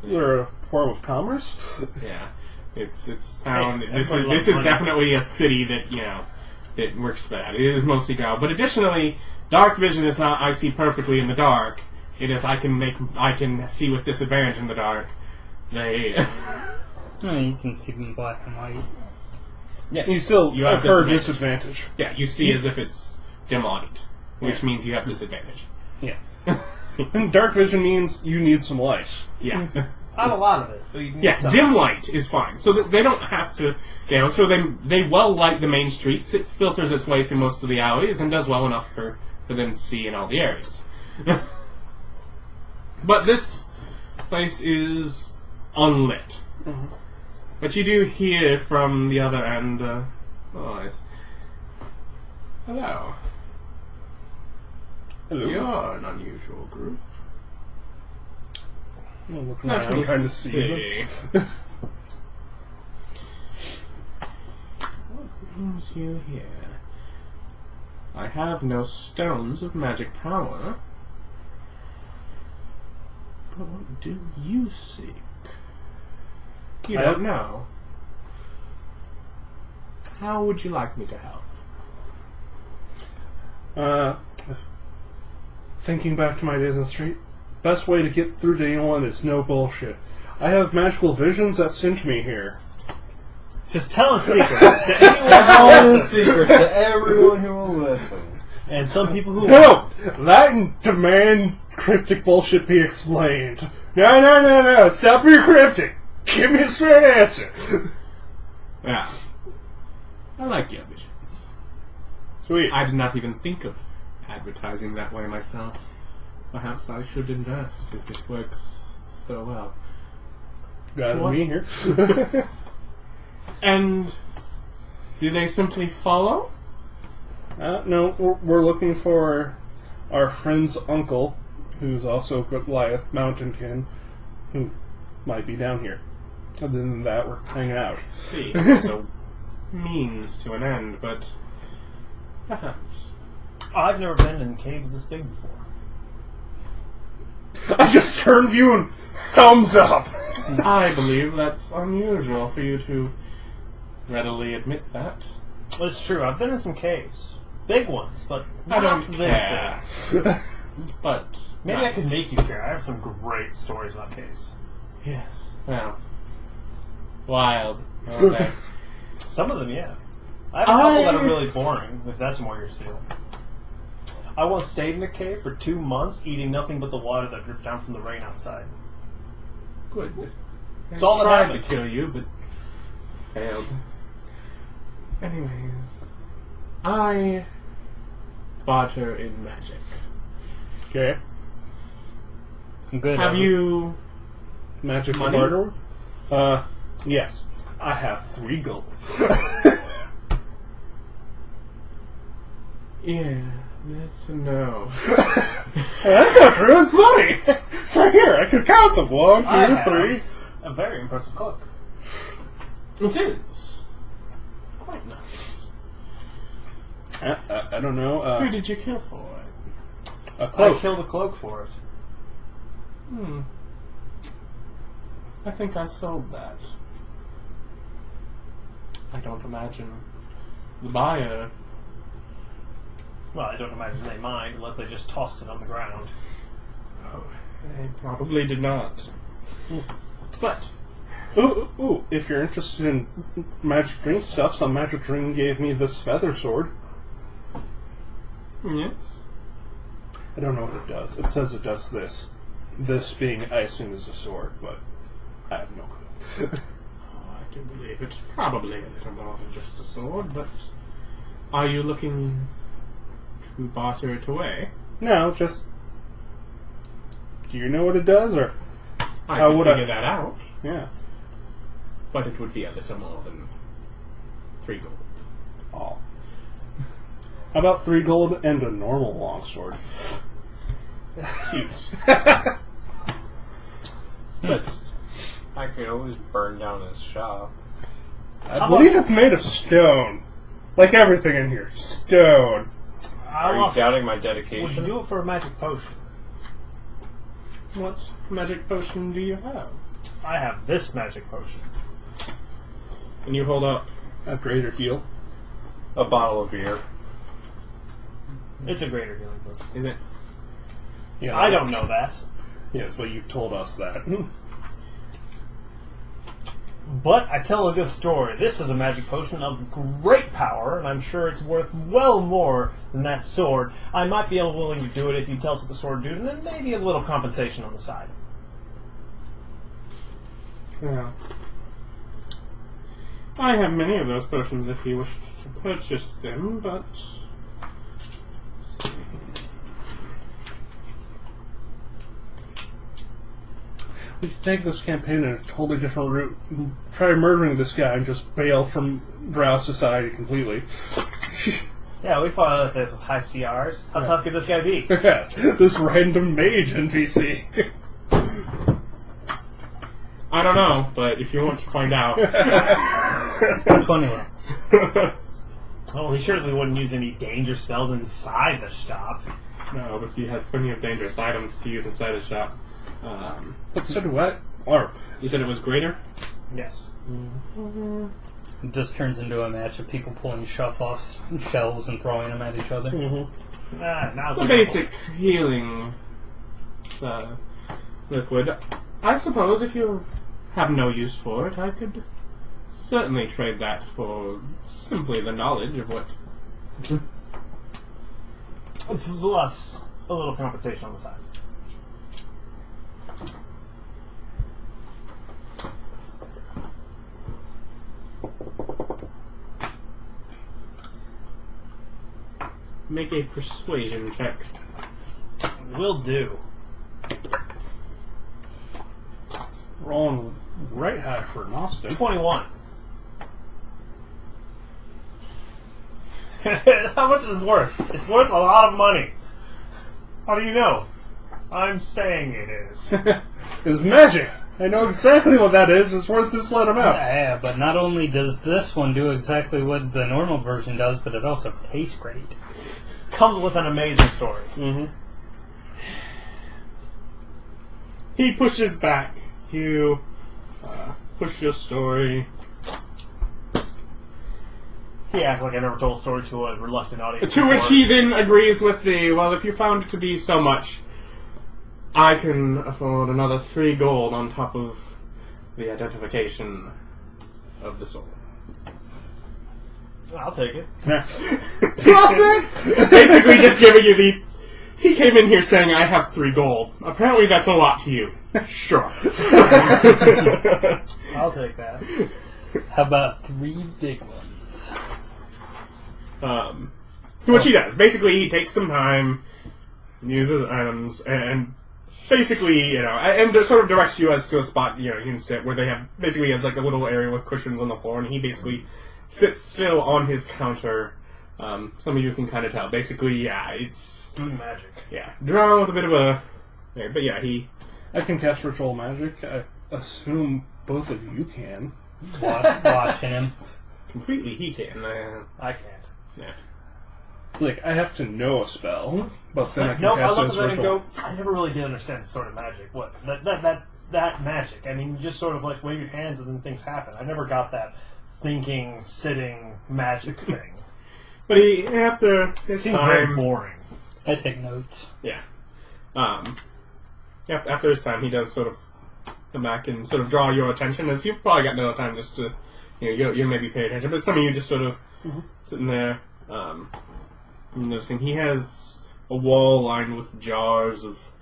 They're a form of commerce? Yeah. It's town. Hey, this everybody is loves money. definitely a city that, that works for that. It is mostly Drow. But additionally, dark vision is not I see perfectly in the dark. It is I can see with disadvantage in the dark. They... You can see them black and white. Yes. You still have have disadvantage. Yeah, you see as if it's dim light, which means you have disadvantage. Yeah. And dark vision means you need some light. Yeah. Not a lot of it. But you can Yeah, get some. dim light is fine. So that they don't have to, so they well light the main streets. It filters its way through most of the alleys and does well enough for them to see in all the areas. But this place is unlit. Mm-hmm. But you do hear from the other end, noise. Hello. Hello. You're an unusual group. I'm looking Let around me trying to see them. What brings you here? I have no stones of magic power. But what do you seek? You I don't know. How would you like me to help? Thinking back to my days on the street, best way to get through to anyone is no bullshit. I have magical visions that sent me here. Just tell a secret to anyone Tell who the will listen. secret to everyone who will listen. And some people who No! That and demand cryptic bullshit be explained. No. Stop your cryptic. Give me a straight answer. Yeah. I like your visions. Sweet. I did not even think of advertising that way myself. Perhaps I should invest if it works so well. Got What? me here. And do they simply follow? No, we're looking for our friend's uncle, who's also Goliath Mountainkin, who might be down here. Other than that, we're hanging out. See, there's a means to an end, but perhaps. I've never been in caves this big before. I just turned you and thumbs up. I believe that's unusual for you to readily admit that. Well, it's true. I've been in some caves. big ones, but I not don't this care. big. But Maybe nice. I can make you care. I have some great stories about caves. Yes. Well, wild. Okay. Some of them, yeah. I have a couple that are really boring, if that's more your style. I once stayed in a cave for 2 months, eating nothing but the water that dripped down from the rain outside. Good. It's all that tried happened. to kill you, but failed. Anyways, I barter in magic. Okay. Good. Have you? Magic Money? to barter with? Yes. I have 3 gold. Yeah, that's a no. That's not true. It's money. It's right here. I can count them. 1, 2, I have 3. a very impressive cloak. It is quite nice. I don't know. Who did you kill for it? A I cloak. killed a cloak for it. I think I sold that. I don't imagine the buyer. Well, I don't imagine they mind unless they just tossed it on the ground. Oh, they probably did not. But Ooh, if you're interested in magic drink stuff, some magic drink gave me this feather sword. yes, I don't know what it does. It says it does this. This being, I assume, is a sword, but I have no clue. I do believe it's probably a little more than just a sword. But are you looking to barter it away? No, just... Do you know what it does, or... I How could would I- figure that out. Yeah. But it would be a little more than 3 gold. Oh. How about 3 gold and a normal longsword? Cute. But I could always burn down his shop. I believe it's made of stone. Like everything in here. Stone. Are you doubting my Would you dedication? do it for a magic potion? What magic potion do you have? I have this magic potion. And you hold up. A greater heal. A bottle of beer. It's a greater healing potion. Is it? Yeah, I don't know that. Yes, but you told us that. But I tell a good story. This is a magic potion of great power, and I'm sure it's worth well more than that sword. I might be willing to do it if you tell us what the sword do, and then maybe a little compensation on the side. Yeah. I have many of those potions if you wish to purchase them, but... We could take this campaign in a totally different route. Try murdering this guy and just bail from Drow society completely. Yeah, we fought with high CRs. How tough could this guy be? Yes, this random mage NPC. I don't know, but if you want to find out... 20 left. Well, he surely wouldn't use any danger spells inside the shop. No, but he has plenty of dangerous items to use inside his shop. But so do I. Or, You said it was greater? Yes. It just turns into a match of people pulling off shells and throwing them at each other. Now It's a basic healing liquid. I suppose if you have no use for it, I could certainly trade that for simply the knowledge of what... Plus a little compensation on the side. Make a persuasion check. Will do. rolling right high for an Austin. 21. How much is this worth? It's worth a lot of money. How do you know? I'm saying it is. It's magic. I know exactly what that is. It's worth this let him out. Yeah, but not only does this one do exactly what the normal version does, but it also tastes great. Comes with an amazing story. Mm-hmm. He pushes back. You push your story. He acts like I never told a story to a reluctant audience. To which before. he then agrees with well, if you found it to be so much, I can afford another 3 gold on top of the identification of the soul. I'll take it. Basically just giving you he came in here saying, I have 3 gold. Apparently that's a lot to you. Sure. I'll take that. How about 3 big ones? Which he does. Basically, he takes some time, uses items, and basically, and sort of directs you as to a spot, you can sit where they have, basically has like a little area with cushions on the floor, and he basically sits still on his counter. Some of you can kind of tell. Basically, it's... Doing magic. Yeah. Drow with a bit of a... But yeah, I can cast Ritual Magic. I assume both of you can. Watching him. Completely he can. I can't. Yeah. It's like, I have to know a spell, but then I can No, I cast it look as at that and ritual. go, I never really did understand the sort of magic. What? That magic. I mean, you just sort of like wave your hands and then things happen. I never got that thinking, sitting magic thing. But after his Seems very time... boring. I take notes. Yeah. After his time, he does sort of come back and sort of draw your attention, as you've probably got no time just to, you maybe pay attention, but some of you just sort of sitting there, noticing he has a wall lined with jars of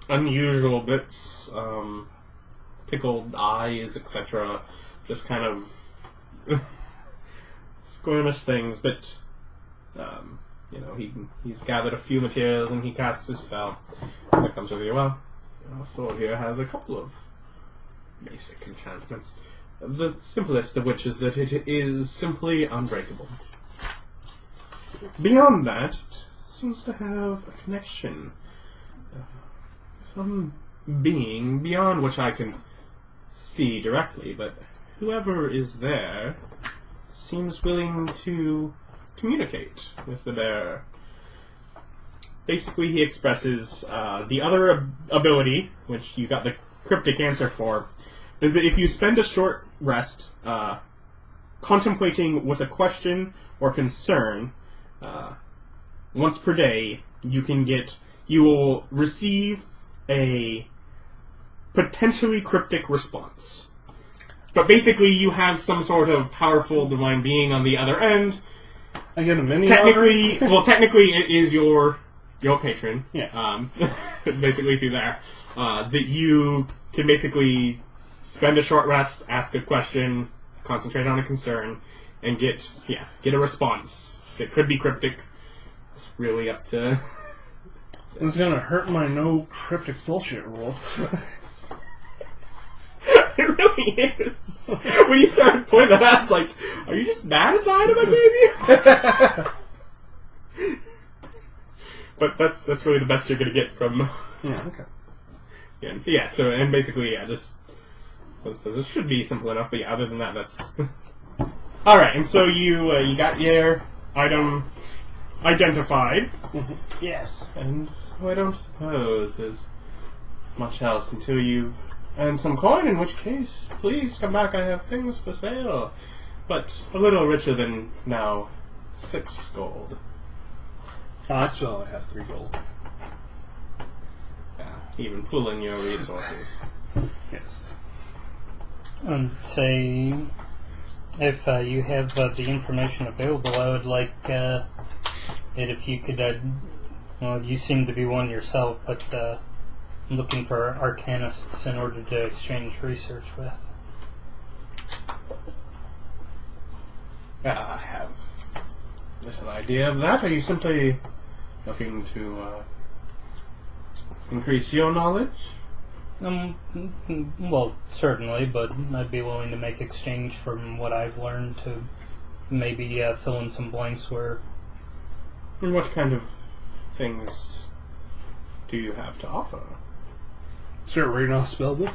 unusual bits, pickled eyes, etc. Just kind of squirmish things, but he's gathered a few materials and he casts his spell. And it comes over you. Well, our sword here has a couple of basic enchantments. The simplest of which is that it is simply unbreakable. Beyond that, it seems to have a connection. Some being beyond which I can see directly, but whoever is there seems willing to communicate with the bearer. Basically, he expresses the other ability, which you got the cryptic answer for, is that if you spend a short rest contemplating with a question or concern once per day, you will receive a potentially cryptic response. But basically, you have some sort of powerful divine being on the other end. I get a mini Technically, it is your patron. Yeah. Basically through there. That you can basically spend a short rest, ask a question, concentrate on a concern, and get a response. It could be cryptic. It's really up to... It's gonna hurt my no cryptic bullshit rule. It really is. When you started pointing that out, it's like, are you just mad at the item I gave you? But that's really the best you're gonna get from... Yeah, okay. Yeah, so, and basically, just... It should be simple enough, but other than that, that's... Alright, and so you got your item identified. Yes. And so I don't suppose there's much else until you've earned some coin, in which case, please come back, I have things for sale. But a little richer than now 6 gold. That's all I have 3 gold. Yeah, even pooling your resources. Yes. Say, if you have the information available, I would like it if you could, well, you seem to be one yourself, but I'm looking for arcanists in order to exchange research with. I have little idea of that. Are you simply looking to increase your knowledge? Well, certainly, but I'd be willing to make exchange from what I've learned to maybe fill in some blanks where... And what kind of things do you have to offer? Start reading off spell book.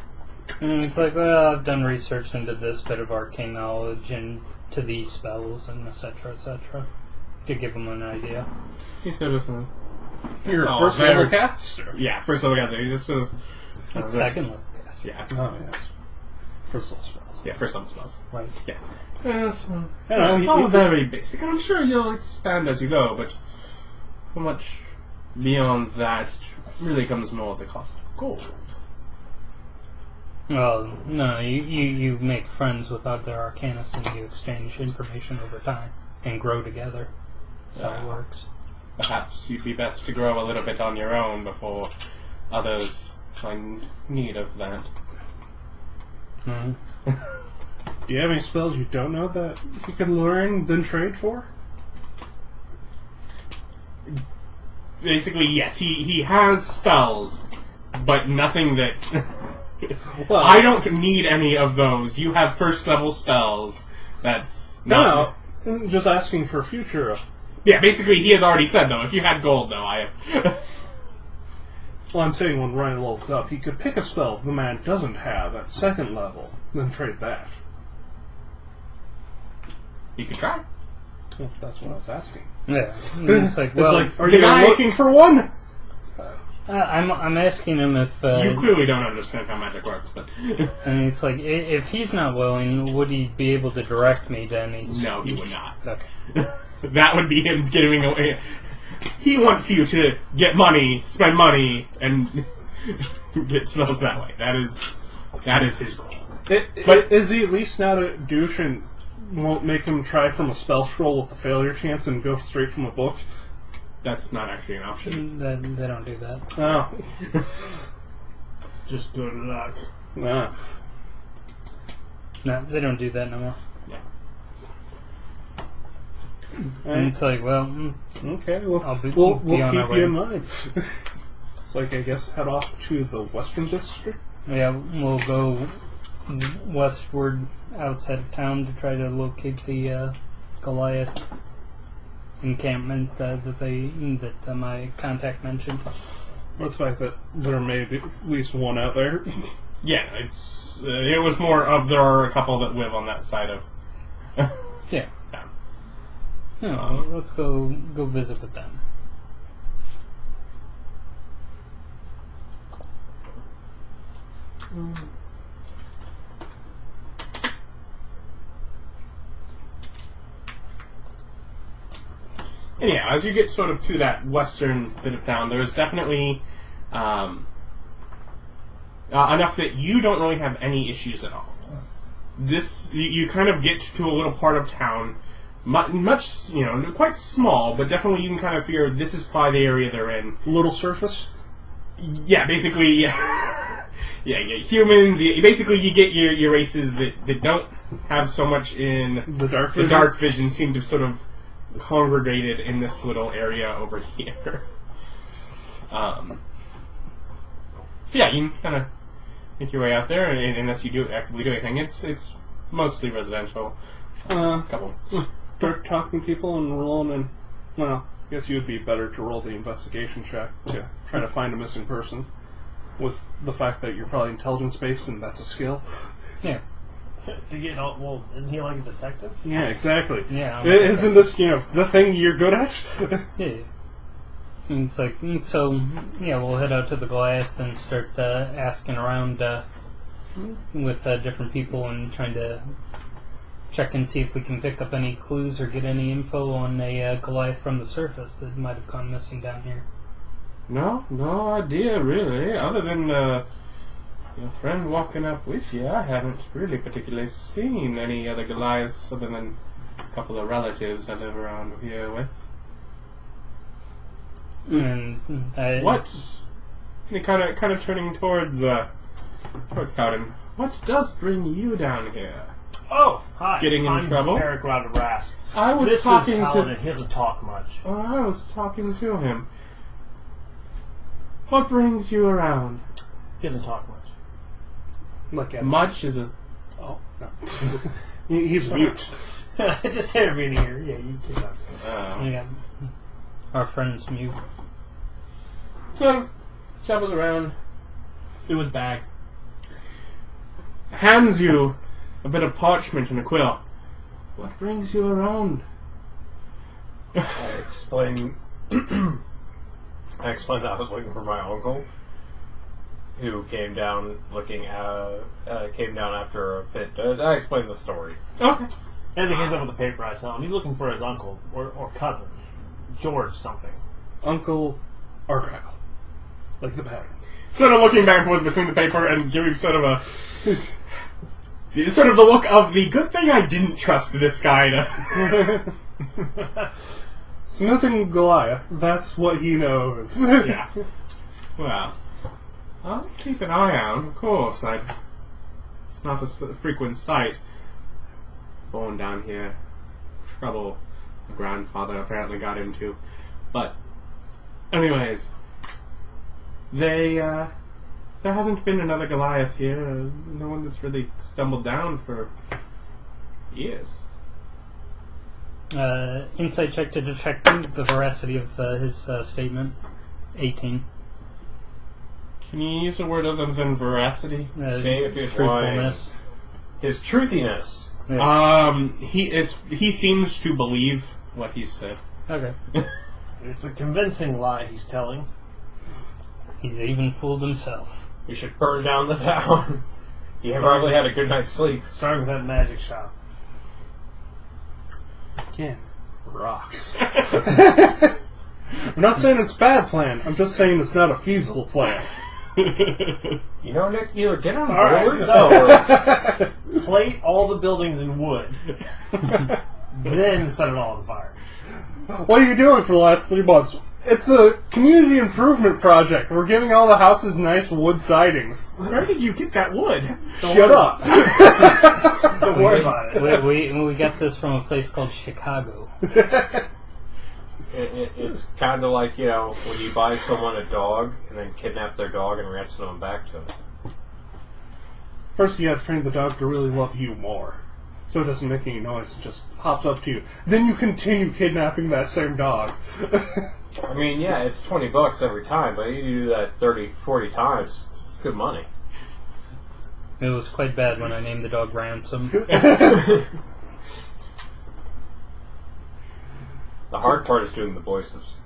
And it's like, well, I've done research into this bit of arcane knowledge and to these spells and etc., etc. To give them an idea. He sort of... You're a all first level very- caster. Yeah, first level caster. He just sort of... Second level caster. Yeah. Oh, yes. First level spells. Yeah, first level spells. Right. Yeah. It's It's all very basic. I'm sure you'll expand as you go, but how much beyond that really comes more at the cost of gold. Well, no, you make friends with other arcanists and you exchange information over time and grow together. That's how it works. Perhaps you'd be best to grow a little bit on your own before others find need of that. Mm-hmm. Do you have any spells you don't know that you can learn, then trade for? Basically, yes, he has spells, but nothing that... Well, I don't need any of those. You have first level spells. That's not... No, just asking for future. Yeah, basically, he has already said, though, if you had gold, though, Well, I'm saying when Ryan levels up, he could pick a spell the man doesn't have at second level, then trade that. You could try. Well, that's what I was asking. Yeah. It's like, well, are you looking for one? I'm asking him if... You clearly don't understand how magic works, but... and it's like, if he's not willing, would he be able to direct me to any... No, he would not. Okay. That would be him giving away... He wants you to get money, spend money, and get spells that way. That is his goal. But is he at least not a douche and won't make him try from a spell scroll with a failure chance and go straight from a book? That's not actually an option. They don't do that. Oh. Just good luck. Nah. No, they don't do that no more. Yeah. And it's like, well, Okay, well, I'll be we'll on our keep way. you in mind. It's like, I guess, head off to the Western District? Yeah, we'll go westward outside of town to try to locate the Goliath encampment that my contact mentioned. What's the fact that there may be at least one out there? Yeah, it was more of there are a couple that live on that side of... Yeah. Yeah. No, let's go visit with them. And yeah, as you get sort of to that western bit of town, there's definitely enough that you don't really have any issues at all. You kind of get to a little part of town, much, quite small, but definitely you can kind of figure this is probably the area they're in. Little surface? Yeah, basically, yeah. Yeah, humans, basically you get your races that don't have so much in The dark vision? The dark vision seem to sort of congregated in this little area over here. Yeah, you can kind of make your way out there, and unless you actively do anything, it's mostly residential. Couple. Start talking to people and rolling, and, well, I guess you would be better to roll the investigation check to try to find a missing person, with the fact that you're probably intelligence-based and that's a skill. Yeah. Well, isn't he like a detective? Yeah, exactly. Yeah. Isn't this, the thing you're good at? Yeah. And it's like, so, yeah, we'll head out to the Goliath and start asking around with different people and trying to check and see if we can pick up any clues or get any info on a Goliath from the surface that might have gone missing down here. No idea, really, other than your friend walking up with you. I haven't really particularly seen any other Goliaths other than a couple of relatives I live around here with. And What? And he kind of turning towards Kalidan. What does bring you down here? Oh, hi. Getting in I'm trouble? Erich, Rauda, Raspe. I was This talking is to. Kalidan. He doesn't talk much. Oh, I was talking to him. What brings you around? He doesn't talk much. Look at Much is a. Oh, no. He's mute. I just had a reading here. Yeah, you can talk. yeah, our friend's mute. Sort of shuffles around through his bag, hands you a bit of parchment and a quill. What brings you around? I explained that I was looking for my uncle. who came down came down after a pit. I explained the story. Okay. As he hands over the paper, I tell him he's looking for his uncle or cousin, George something. Uncle Argyle. Like the pattern. Sort of looking back and forth between the paper and giving sort of a... sort of the look of the good thing I didn't trust this guy to... Smithing Goliath. That's what he knows. Yeah. Well, I'll keep an eye out, of course. It's not a frequent sight. Born down here. Trouble my grandfather apparently got into. But, anyways, there hasn't been another Goliath here. No one that's really stumbled down for years. Insight check to detect the veracity of his statement. 18. Can you use a word other than veracity? See if he's Truthfulness. His truthiness. Yeah. He seems to believe what he said. Okay. It's a convincing lie he's telling. He's even fooled himself. We should burn down the town. He probably had a good night's sleep. Starting with that magic shop. Again, rocks. I'm not saying it's a bad plan. I'm just saying it's not a feasible plan. You know, Nick, either get on Alright, board so plate all the buildings in wood. Then set it all on fire. What are you doing for the last 3 months? It's a community improvement project. We're giving all the houses nice wood sidings. Where did you get that wood? Shut up. Don't worry about it. We got this from a place called Chicago. It's kind of like, when you buy someone a dog and then kidnap their dog and ransom them back to them. First, you have to train the dog to really love you more. So it doesn't make any noise. It just hops up to you. Then you continue kidnapping that same dog. I mean, yeah, it's $20 every time, but you do that 30, 40 times. It's good money. It was quite bad when I named the dog Ransom. The hard part is doing the voices.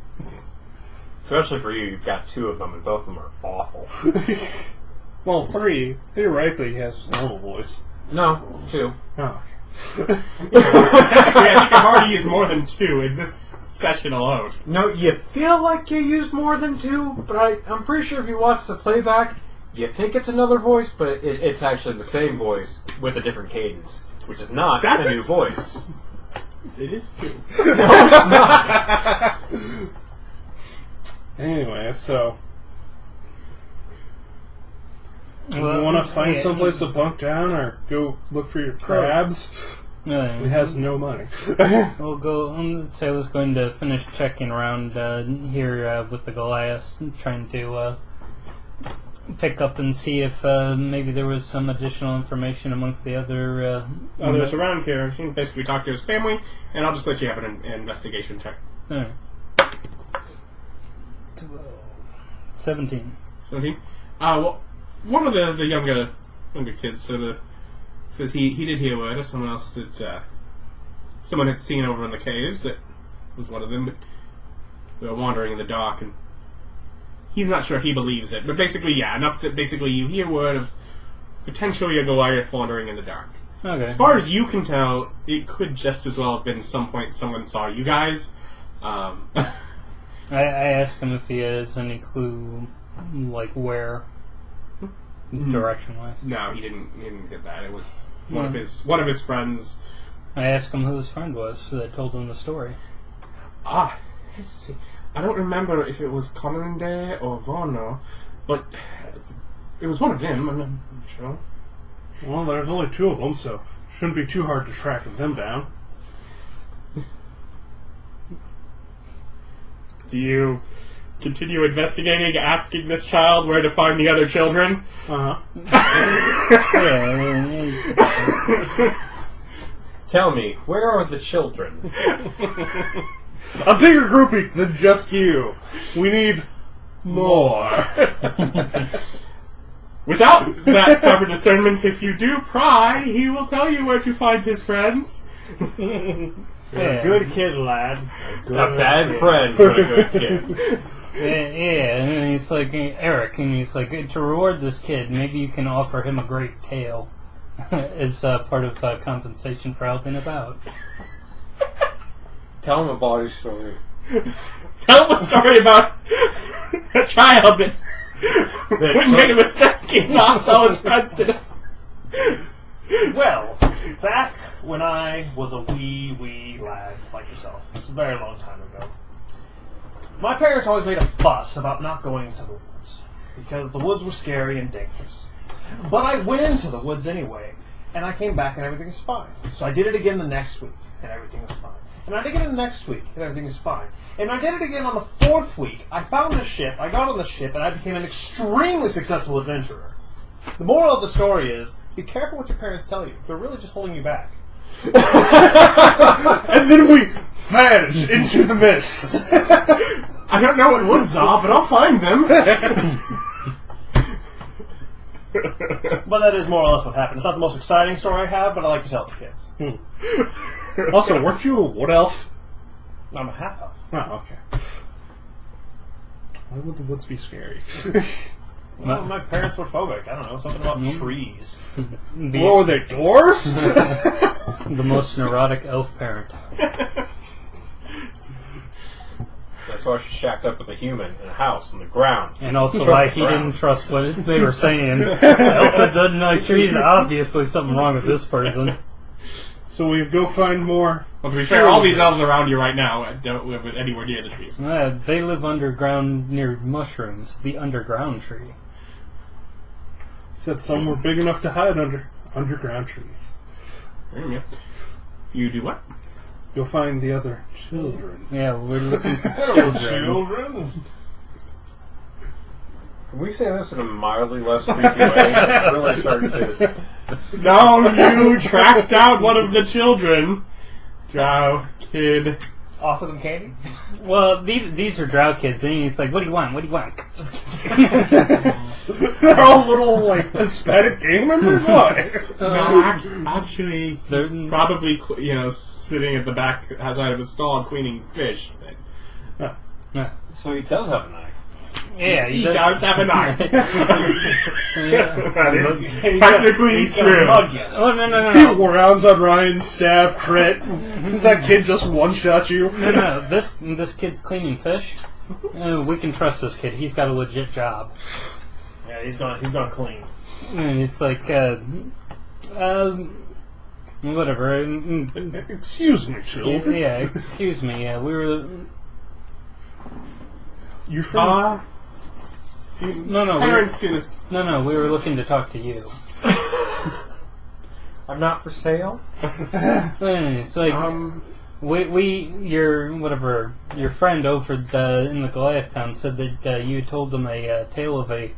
Especially for you, you've got 2 of them, and both of them are awful. Well, 3. Theoretically, he has his normal voice. No, 2. Oh. Technically, I think I've already used more than 2 in this session alone. No, you feel like you used more than 2, but I'm pretty sure if you watch the playback, you think it's another voice, but it's actually the same voice with a different cadence, which is not a new voice. It is 2. No, it's not. Anyway, so... Well, you want to find someplace to bunk down or go look for your crabs? He has no money. We'll go. So I was going to finish checking around here with the Goliaths, trying to pick up and see if maybe there was some additional information amongst the other others around here. You can basically talk to his family, and I'll just let you have an investigation check. All right. 17. 17? Well, one of the younger kids says he did hear word of someone else that someone had seen over in the caves that was one of them, but they were wandering in the dark, and he's not sure he believes it. But basically, yeah, enough that basically you hear word of potentially a Goliath wandering in the dark. Okay. As far as you can tell, it could just as well have been some point someone saw you guys. I asked him if he has any clue, like where, direction-wise. No, he didn't get that. It was one of his friends. I asked him who his friend was that told him the story. Let's see. I don't remember if it was Conande or Vono, but it was one of them. I'm not sure. Well, there's only 2 of them, so shouldn't be too hard to track them down. Do you continue investigating, asking this child where to find the other children? Uh-huh. Tell me, where are the children? A bigger groupie than just you. We need more. Without that proper discernment, if you do pry, he will tell you where to find his friends. You're a good kid, lad. A bad friend, but a good kid. and he's like, Erich, and he's like, to reward this kid, maybe you can offer him a great tale as part of compensation for helping us out. Tell him a body story. Tell him a story about a child that made a mistake and lost all his friends to death. Well, back when I was a wee lad like yourself, it was a very long time ago, my parents always made a fuss about not going to the woods, because the woods were scary and dangerous. But I went into the woods anyway, and I came back and everything was fine. So I did it again the next week, and everything was fine. And I did it again the next week, and everything was fine. And I did it again on the 4th week. I found a ship, I got on the ship, and I became an extremely successful adventurer. The moral of the story is, be careful what your parents tell you. They're really just holding you back. And then we vanish into the mist. I don't know what woods are, but I'll find them. But that is more or less what happened. It's not the most exciting story I have, but I like to tell it to kids. Also, weren't you a wood elf? I'm a half-elf. Oh, okay. Why would the woods be scary? Well, my parents were phobic. I don't know, something about trees. What were they, doors? The most neurotic elf parent. That's why she shacked up with a human in a house on the ground. And also why he didn't trust what they were saying. Elf that doesn't like trees, obviously something wrong with this person. So we go find more. Well, to be fair, all these elves around you right now don't live anywhere near the trees. They live underground near mushrooms, the underground tree. Said some were big enough to hide under underground trees. You do what? You'll find the other children. Yeah, we're looking for children. Children? Can we say this in a mildly less creepy way? I'm really starting to... No, you tracked out one of the children. Drow, kid. Offer them candy? Well, these are Drow kids, and he's like, what do you want? What do you want? They're all little, like, Hispanic gang members? What? No, actually, he's probably, sitting at the back outside of his stall cleaning fish. So he does have a knife. Yeah, He does have a knife. Yeah. That is technically true. Oh, no. Rounds on Ryan, stab, crit. That kid just one-shot you. No. This kid's cleaning fish. We can trust this kid. He's got a legit job. Yeah, he's gonna clean. And it's like, whatever. Excuse me, children. Yeah, excuse me. We were... You from... No. Parents do it. No, we were looking to talk to you. I'm not for sale? It's like... your friend over in the Goliath town said that you told him a tale of a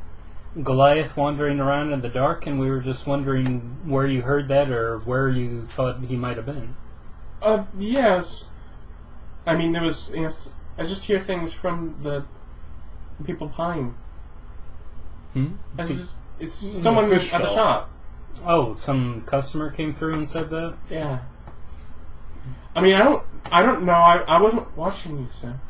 Goliath wandering around in the dark, and we were just wondering where you heard that or where you thought he might have been. Yes. I mean, there was... I just hear things from the people behind. It's someone at the shop. Oh, some customer came through and said that? Yeah. I mean, I don't know. I wasn't watching you, sir.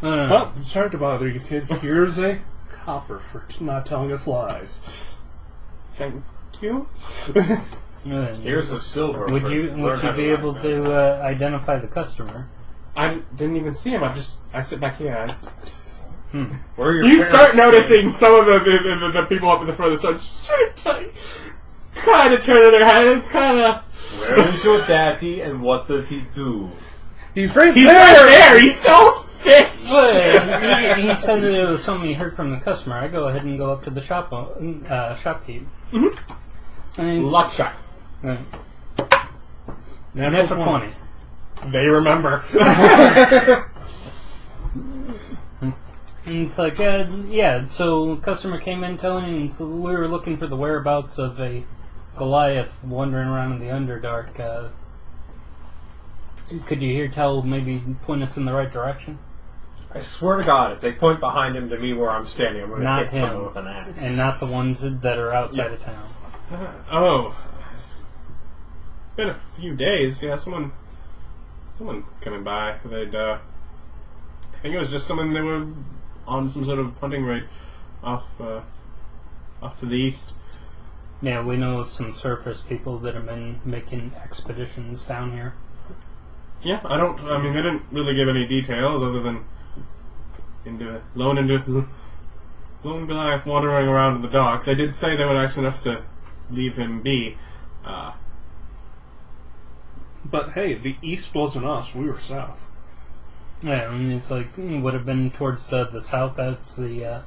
Oh, sorry to bother you, kid. Here's a copper for not telling us lies. Thank you. Here's a silver. Would you be able to identify the customer? I didn't even see him. I sit back here. Where are your You start parents? noticing some of the people up in the front of the store kind of turning their heads, kind of. Where is your daddy and what does he do? He's right He's there! right there. He sells fish. He said that it was something he heard from the customer. I go ahead and go up to the shopkeep. Luck shot. Natural 20. They remember. And it's like, so customer came in telling us we were looking for the whereabouts of a Goliath wandering around in the Underdark. Could you maybe point us in the right direction? I swear to God, if they point behind him to me where I'm standing, I'm going to hit someone with an axe. And not the ones that are outside of town. Oh. Been a few days. Yeah, someone coming by. They'd think it was just someone they were on some sort of hunting raid off to the east. Yeah, we know some surface people that have been making expeditions down here. Yeah, they didn't really give any details other than lone Goliath wandering around in the dark. They did say they were nice enough to leave him be. But hey, the east wasn't us, we were south. Yeah, it's would have been towards the south. That's the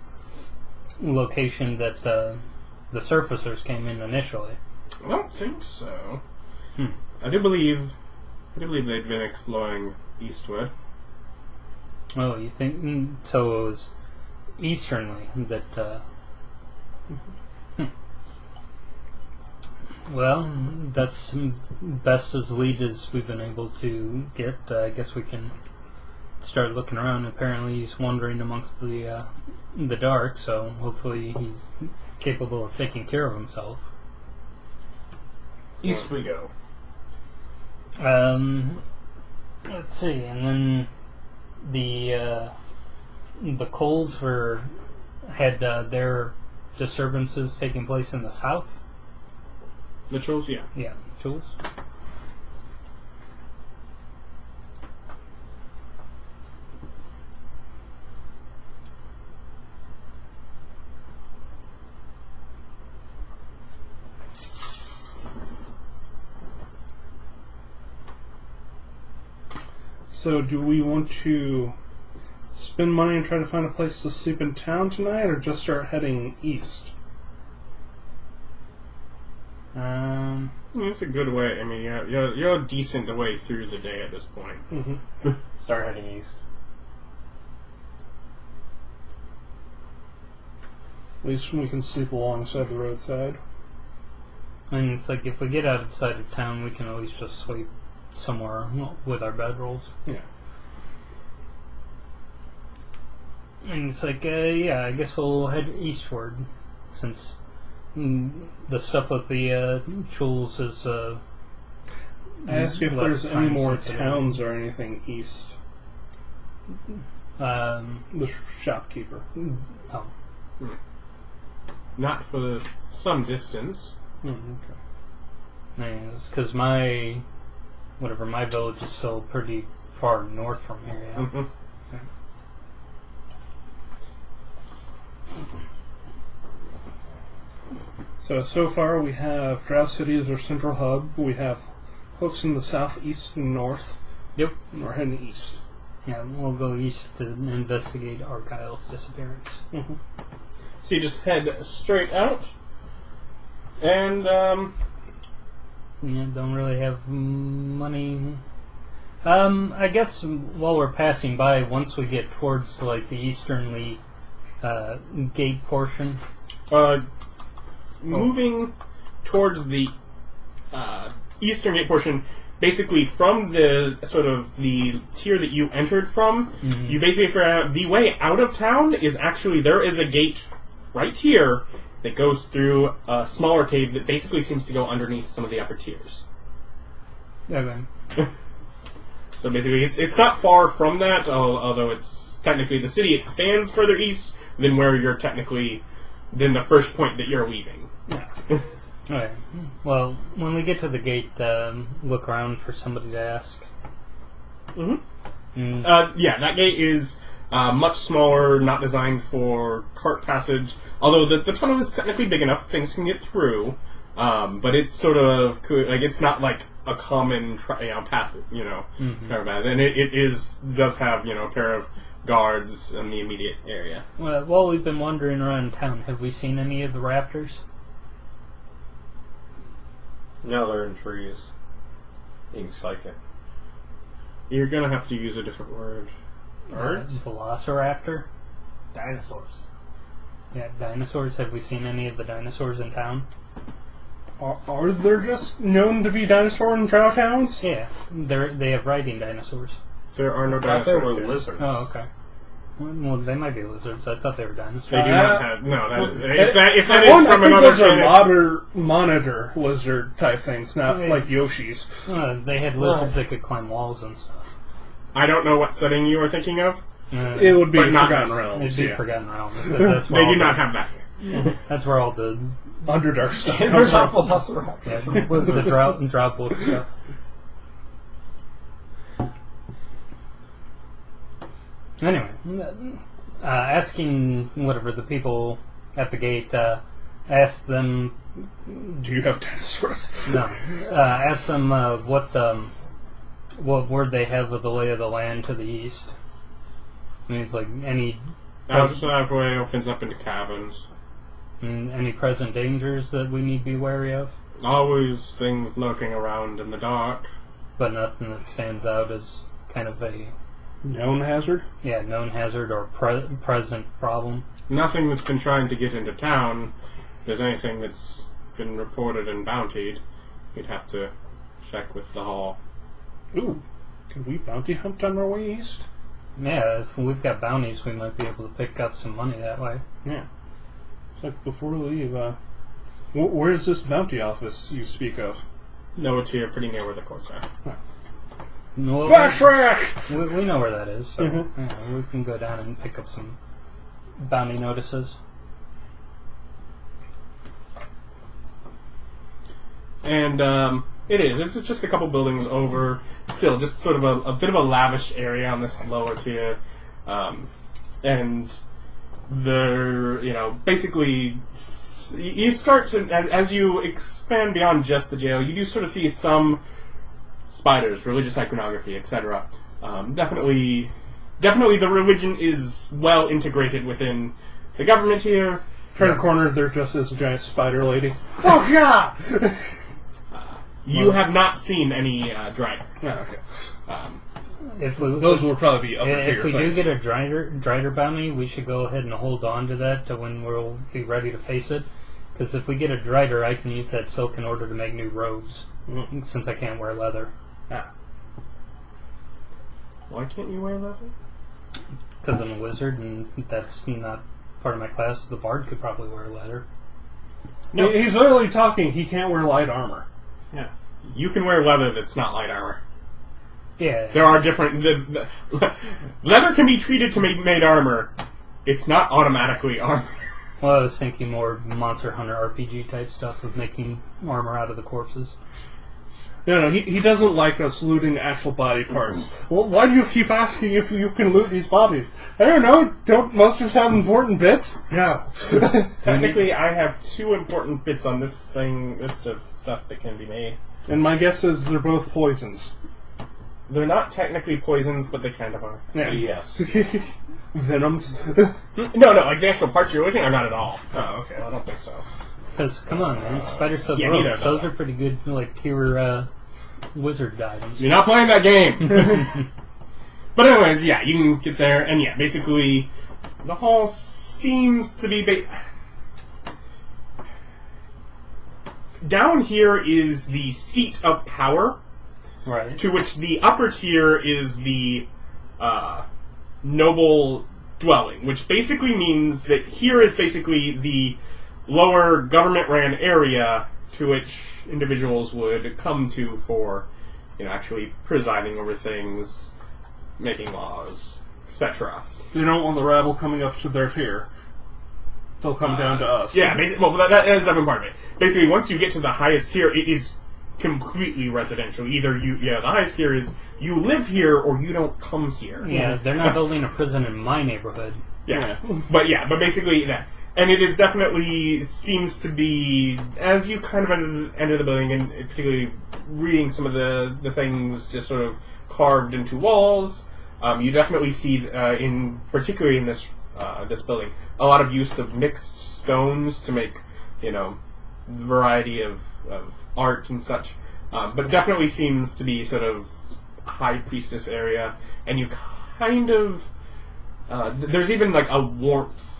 location that the surfacers came in initially. I don't think so. I do believe they'd been exploring eastward. Oh, you think so? It was easternly that. Well, that's best as lead as we've been able to get. I guess we can start looking around. Apparently, he's wandering amongst the dark, so hopefully he's capable of taking care of himself. East we go. Let's see, and then the Coles had their disturbances taking place in the south. Mitchell's, yeah. Yeah, Jules. So, do we want to spend money and try to find a place to sleep in town tonight, or just start heading east? It's a good way. I mean, you're a decent way through the day at this point. Mm-hmm. Start heading east. At least we can sleep alongside the roadside. I mean, it's if we get outside of town, we can always just sleep somewhere with our bedrolls. Yeah. And it's yeah, I guess we'll head eastward, since the stuff with the Jules is Ask if there's any more towns or anything east. The shopkeeper. Oh. Not for some distance. Okay. It's because my village is still pretty far north from here. Yeah. Mm-hmm. So far we have Drow City as our central hub. We have hooks in the south, east, and north. Yep. And we're heading east. Yeah, we'll go east to investigate Argyle's disappearance. Mm-hmm. So you just head straight out, and Yeah, don't really have money. I guess while we're passing by, once we get towards the easternly gate portion. Moving towards the eastern gate portion, basically from the sort of the tier that you entered from, you basically figure out the way out of town is actually there is a gate right here that goes through a smaller cave that basically seems to go underneath some of the upper tiers. Okay. So basically, it's not far from that, although it's technically the city expands further east than where you're technically than the first point that you're leaving. Alright. Well, when we get to the gate, look around for somebody to ask. Yeah, that gate is much smaller, not designed for cart passage. Although the tunnel is technically big enough, things can get through. But it's sort of it's not like a common path, kind of bad. And it does have a pair of guards in the immediate area. Well, while we've been wandering around town, have we seen any of the raptors? No, they're in trees. Being psychic. You're gonna have to use a different word. It's Velociraptor. Dinosaurs. Yeah, dinosaurs. Have we seen any of the dinosaurs in town? Are there just known to be dinosaur in Drow towns? Yeah, they have riding dinosaurs. There are no I thought they dinosaurs were here. lizards. Oh, okay. Well, they might be lizards. I thought they were dinosaurs. They do not have if that is I from think another those are planet. monitor lizard type things, not Yeah. like Yoshi's. They had lizards that could climb walls and stuff. I don't know what setting you are thinking of. It would be But not Forgotten this. Realms. It'd be Forgotten Realms. 'Cause that's They where do all not the- have that here. That's where all the Underdark stuff. the Drow book stuff. Anyway, asking whatever the people at the gate, ask them. Do you have dinosaurs? No, ask them what word they have of the lay of the land to the east. I mean, it's like any Outside way opens up into caverns. any present dangers that we need to be wary of, Always things lurking around in the dark. but nothing that stands out as kind of a Known hazard? known hazard or present problem. Nothing that's been trying to get into town. If there's anything that's been reported and bountied, you'd have to check with the hall. Ooh. Can we bounty hunt on our way east? Yeah, if we've got bounties, we might be able to pick up some money that way. Yeah. It's like before we leave, where's this bounty office you speak of? No, it's here, pretty near where the courts are. Well, Fast track! we know where that is, so Mhm. we can go down and pick up some bounty notices. And it is. It's just a couple buildings over. Still, just sort of a bit of a lavish area on this lower tier. And basically, you start to, as you expand beyond just the jail, you do sort of see some spiders, religious iconography, etc. Definitely the religion is well integrated within the government here. Turn a corner, there just is a giant spider lady. Oh God! You have not seen any drider. Yeah, okay. If we, Those will probably be upper if tier we do things. get a drider bounty, we should go ahead and hold on to that to when we'll be ready to face it. Because if we get a drider, I can use that silk in order to make new robes, since I can't wear leather. Why can't you wear leather? Because I'm a wizard, and that's not part of my class. The bard could probably wear leather. No. He's literally talking, he can't wear light armor. Yeah. You can wear leather that's not light armor. Yeah. There are different... leather can be treated to make made armor. It's not automatically armor. Well, I was thinking more Monster Hunter RPG type stuff with making armor out of the corpses. No, he doesn't like us looting actual body parts. Well, why do you keep asking if you can loot these bodies? I don't know. Don't monsters have important bits? No. Technically, I have 2 important bits on this list of stuff that can be made. And my guess is they're both poisons. They're not technically poisons, but they kind of are. Yeah. Yes. Venoms. No, like the actual parts you're looking are not at all. Oh, okay. I don't think so. Because, come on, man, spider silk yeah, neither robes, of them. those are pretty good, like, tier wizard items. You're not playing that game. But anyways, yeah, you can get there, and yeah, basically, the hall seems to be... Down here is the seat of power, Right. to which the upper tier is the noble dwelling, which basically means that here is basically the lower government-ran area to which individuals would come to for, actually presiding over things, making laws, etc. You don't want the rabble coming up to their tier. They'll come down to us. Yeah, well, that is the part of it. Basically, once you get to the highest tier, it is completely residential. Either the highest tier is you live here or you don't come here. Yeah, they're not building a prison in my neighborhood. Yeah. But basically that. And it is definitely seems to be, as you kind of enter the building, and particularly reading some of the things just sort of carved into walls, you definitely see, particularly in this building, a lot of use of mixed stones to make, variety of art and such. But definitely seems to be sort of high priestess area, and you kind of... there's even like a warmth,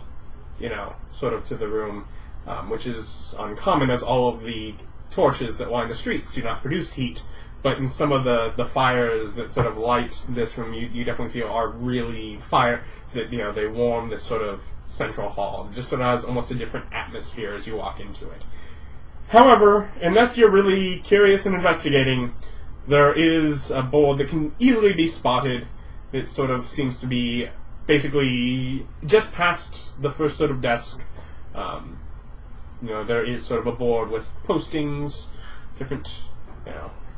sort of to the room, which is uncommon as all of the torches that line the streets do not produce heat. But in some of the fires that sort of light this room, you definitely feel are really fire, that, they warm this sort of central hall. It just sort of has almost a different atmosphere as you walk into it. However, unless you're really curious and investigating, there is a board that can easily be spotted It sort of seems to be basically just past the first sort of desk. There is sort of a board with postings, different,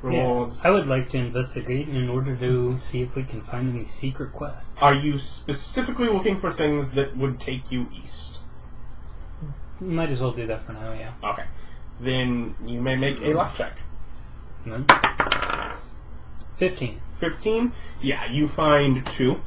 rewards. Yeah, I would like to investigate in order to see if we can find any secret quests. Are you specifically looking for things that would take you east? Might as well do that for now, yeah. Okay. Then you may make a luck check. 15. 15? Yeah, you find 2.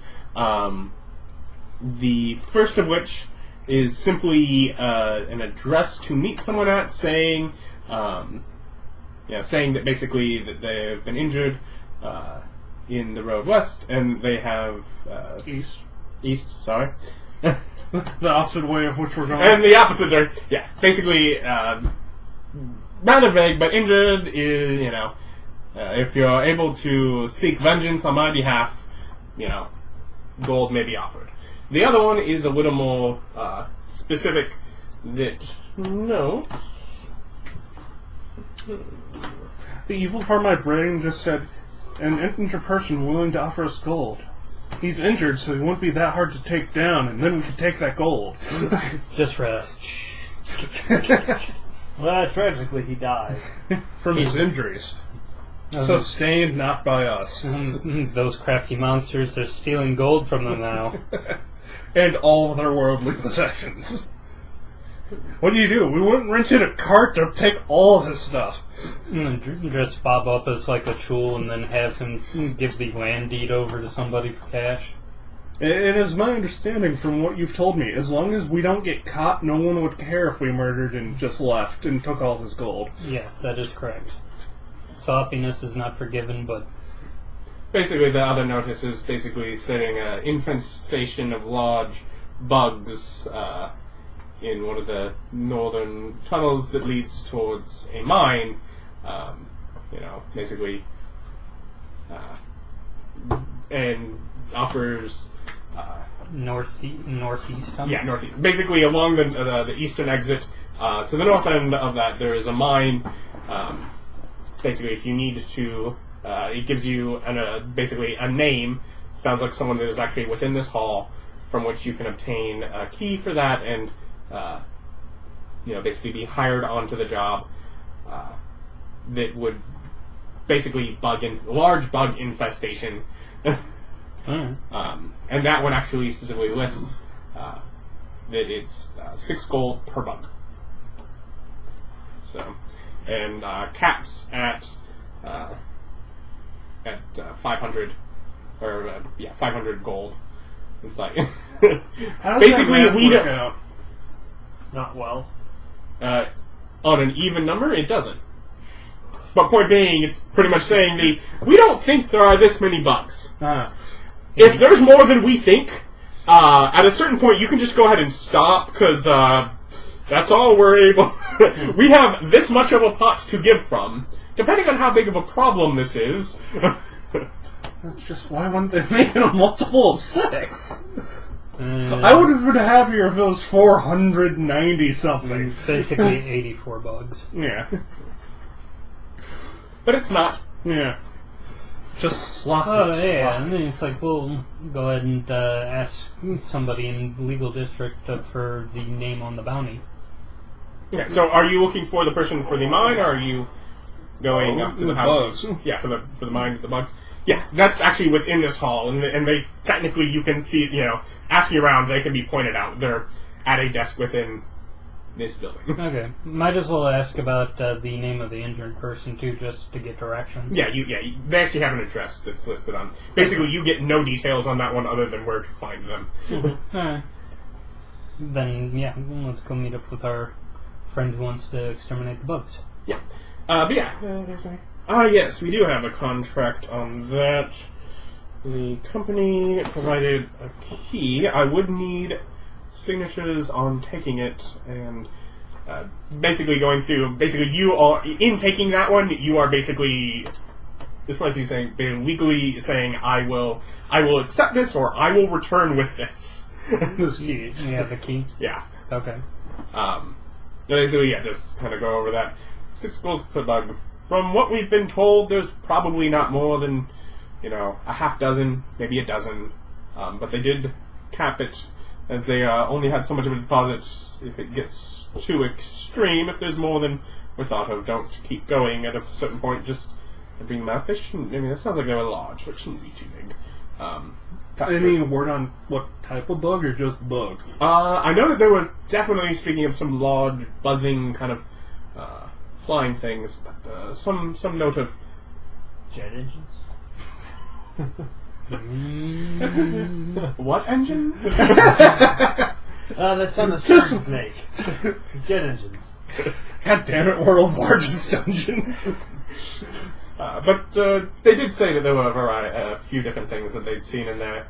The first of which is simply an address to meet someone at, saying that basically that they've been injured in the road west, and they have east. Sorry, The opposite way of which we're going. and the opposite are basically rather vague, but injured is if you're able to seek vengeance on my behalf, gold may be offered. The other one is a little more specific. That The evil part of my brain just said, an injured person willing to offer us gold. He's injured, so he won't be that hard to take down, and then we can take that gold. Just rest. Well, tragically, he died. From his injuries. Sustained not by us. Those crafty monsters, they're stealing gold from them now. And all of their worldly possessions. What do? We wouldn't rent in a cart to take all of his stuff. Dress Bob up as like a tool and then have him give the land deed over to somebody for cash. It is my understanding from what you've told me, as long as we don't get caught, no one would care if we murdered and just left and took all his gold. Yes, that is correct. Sloppiness is not forgiven, but... Basically, the other notice is basically saying infestation of large bugs in one of the northern tunnels that leads towards a mine. Basically, and offers northeast. Yeah, northeast. Basically, along the eastern exit to the north end of that, there is a mine. Basically, if you need to, it gives you basically a name. Sounds like someone that is actually within this hall, from which you can obtain a key for that, and basically be hired onto the job. That would basically large bug infestation. And that one actually specifically lists that it's 6 gold per bug. So, and caps at 500 or 500 gold. It's like basically we don't out? Not well. on an even number. It doesn't. But point being, it's pretty much saying we don't think there are this many bugs. If there's more than we think, at a certain point you can just go ahead and stop, because that's all we're able... we have this much of a pot to give from, depending on how big of a problem this is. That's just why wouldn't they make it a multiple of 6? I would have been happier if it was 490 something. Basically 84 bugs. Yeah. But it's not. Yeah. Just sloppy. Oh, yeah. I mean, it's like, we'll go ahead and ask somebody in the legal district for the name on the bounty. Yeah, so are you looking for the person for the mine, or are you going up to the house? Bugs. Yeah, for the mine with the bugs. Yeah, that's actually within this hall, and they technically you can see, asking around, they can be pointed out. They're at a desk within this building. Okay. Might as well ask about the name of the injured person, too, just to get directions. Yeah, they actually have an address that's listed on. Basically, you get no details on that one other than where to find them. Alright. Then, yeah, let's go meet up with our friend who wants to exterminate the bugs. Yeah. But yeah. Yes, we do have a contract on that. The company provided a key. I would need signatures on taking it, and basically going through. Basically, you are in taking that one. You are basically, this was you saying, legally saying, I will accept this, or I will return with this. This key. Yeah, the key. Yeah. Okay. Basically, just kind of go over that. 6 gold per bug. From what we've been told, there's probably not more than a half dozen, maybe a dozen. But they did cap it, as they only had so much of a deposit. If it gets too extreme, if there's more than we're thought of, don't keep going at a certain point. Just bring them out. They shouldn't. I mean, it sounds like they were large, but it shouldn't be too big. Any word on what type of bug or just bug? I know that they were definitely speaking of some large, buzzing kind of flying things, but some note of Jet engines? what engine? That's on the surface snake. Jet engines. God damn it, world's largest dungeon. But they did say that there were a few different things that they'd seen in there.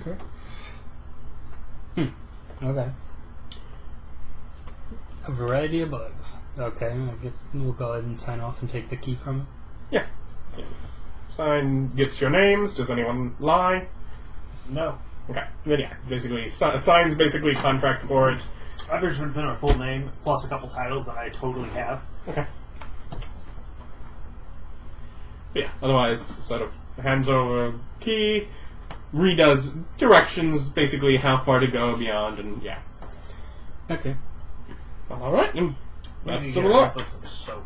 Okay. Okay. A variety of bugs. Okay, I guess we'll go ahead and sign off and take the key from it. Yeah. Sign gets your names. Does anyone lie? No. Okay. Then yeah, basically, signs basically contract for it. I've just been our full name, plus a couple titles that I totally have. Okay. But yeah, otherwise, sort of hands over key, redoes directions, basically how far to go beyond, and yeah. Okay. Alright, and best of Maybe luck. get some soap.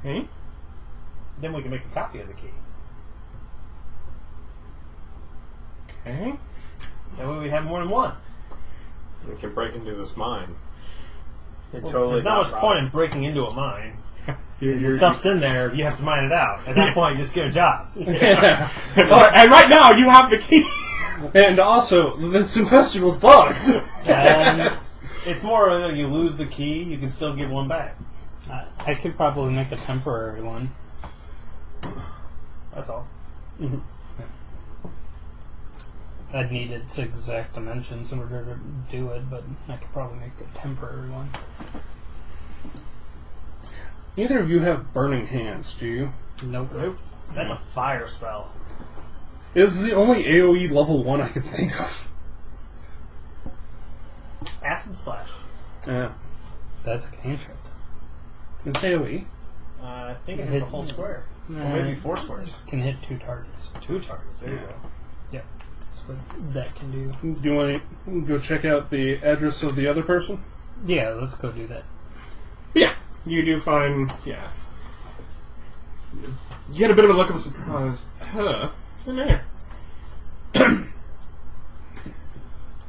Okay. Then we can make a copy of the key. Okay. That way we have more than one. We can break into this mine. There's not much point in breaking into a mine. Your Stuff's in there, you have to mine it out. At that point, you just get a job. Yeah. and right now, you have the key. And also, it's infested with bugs. And it's more you lose the key, you can still give one back. I could probably make a temporary one. That's all. Mm-hmm. I'd need its exact dimensions in order to do it, but I could probably make a temporary one. Neither of you have burning hands, do you? Nope. That's a fire spell. This is the only AoE level 1 I can think of. Acid splash. Yeah. That's a cantrip. It's AoE. I think it hits a whole square. Or maybe 4 squares. Can hit 2 targets. 2 targets, there you go. Yep. That's what that can do. Do you want to go check out the address of the other person? Yeah, let's go do that. Yeah, you do find, yeah. You get a bit of a look of surprise. In there.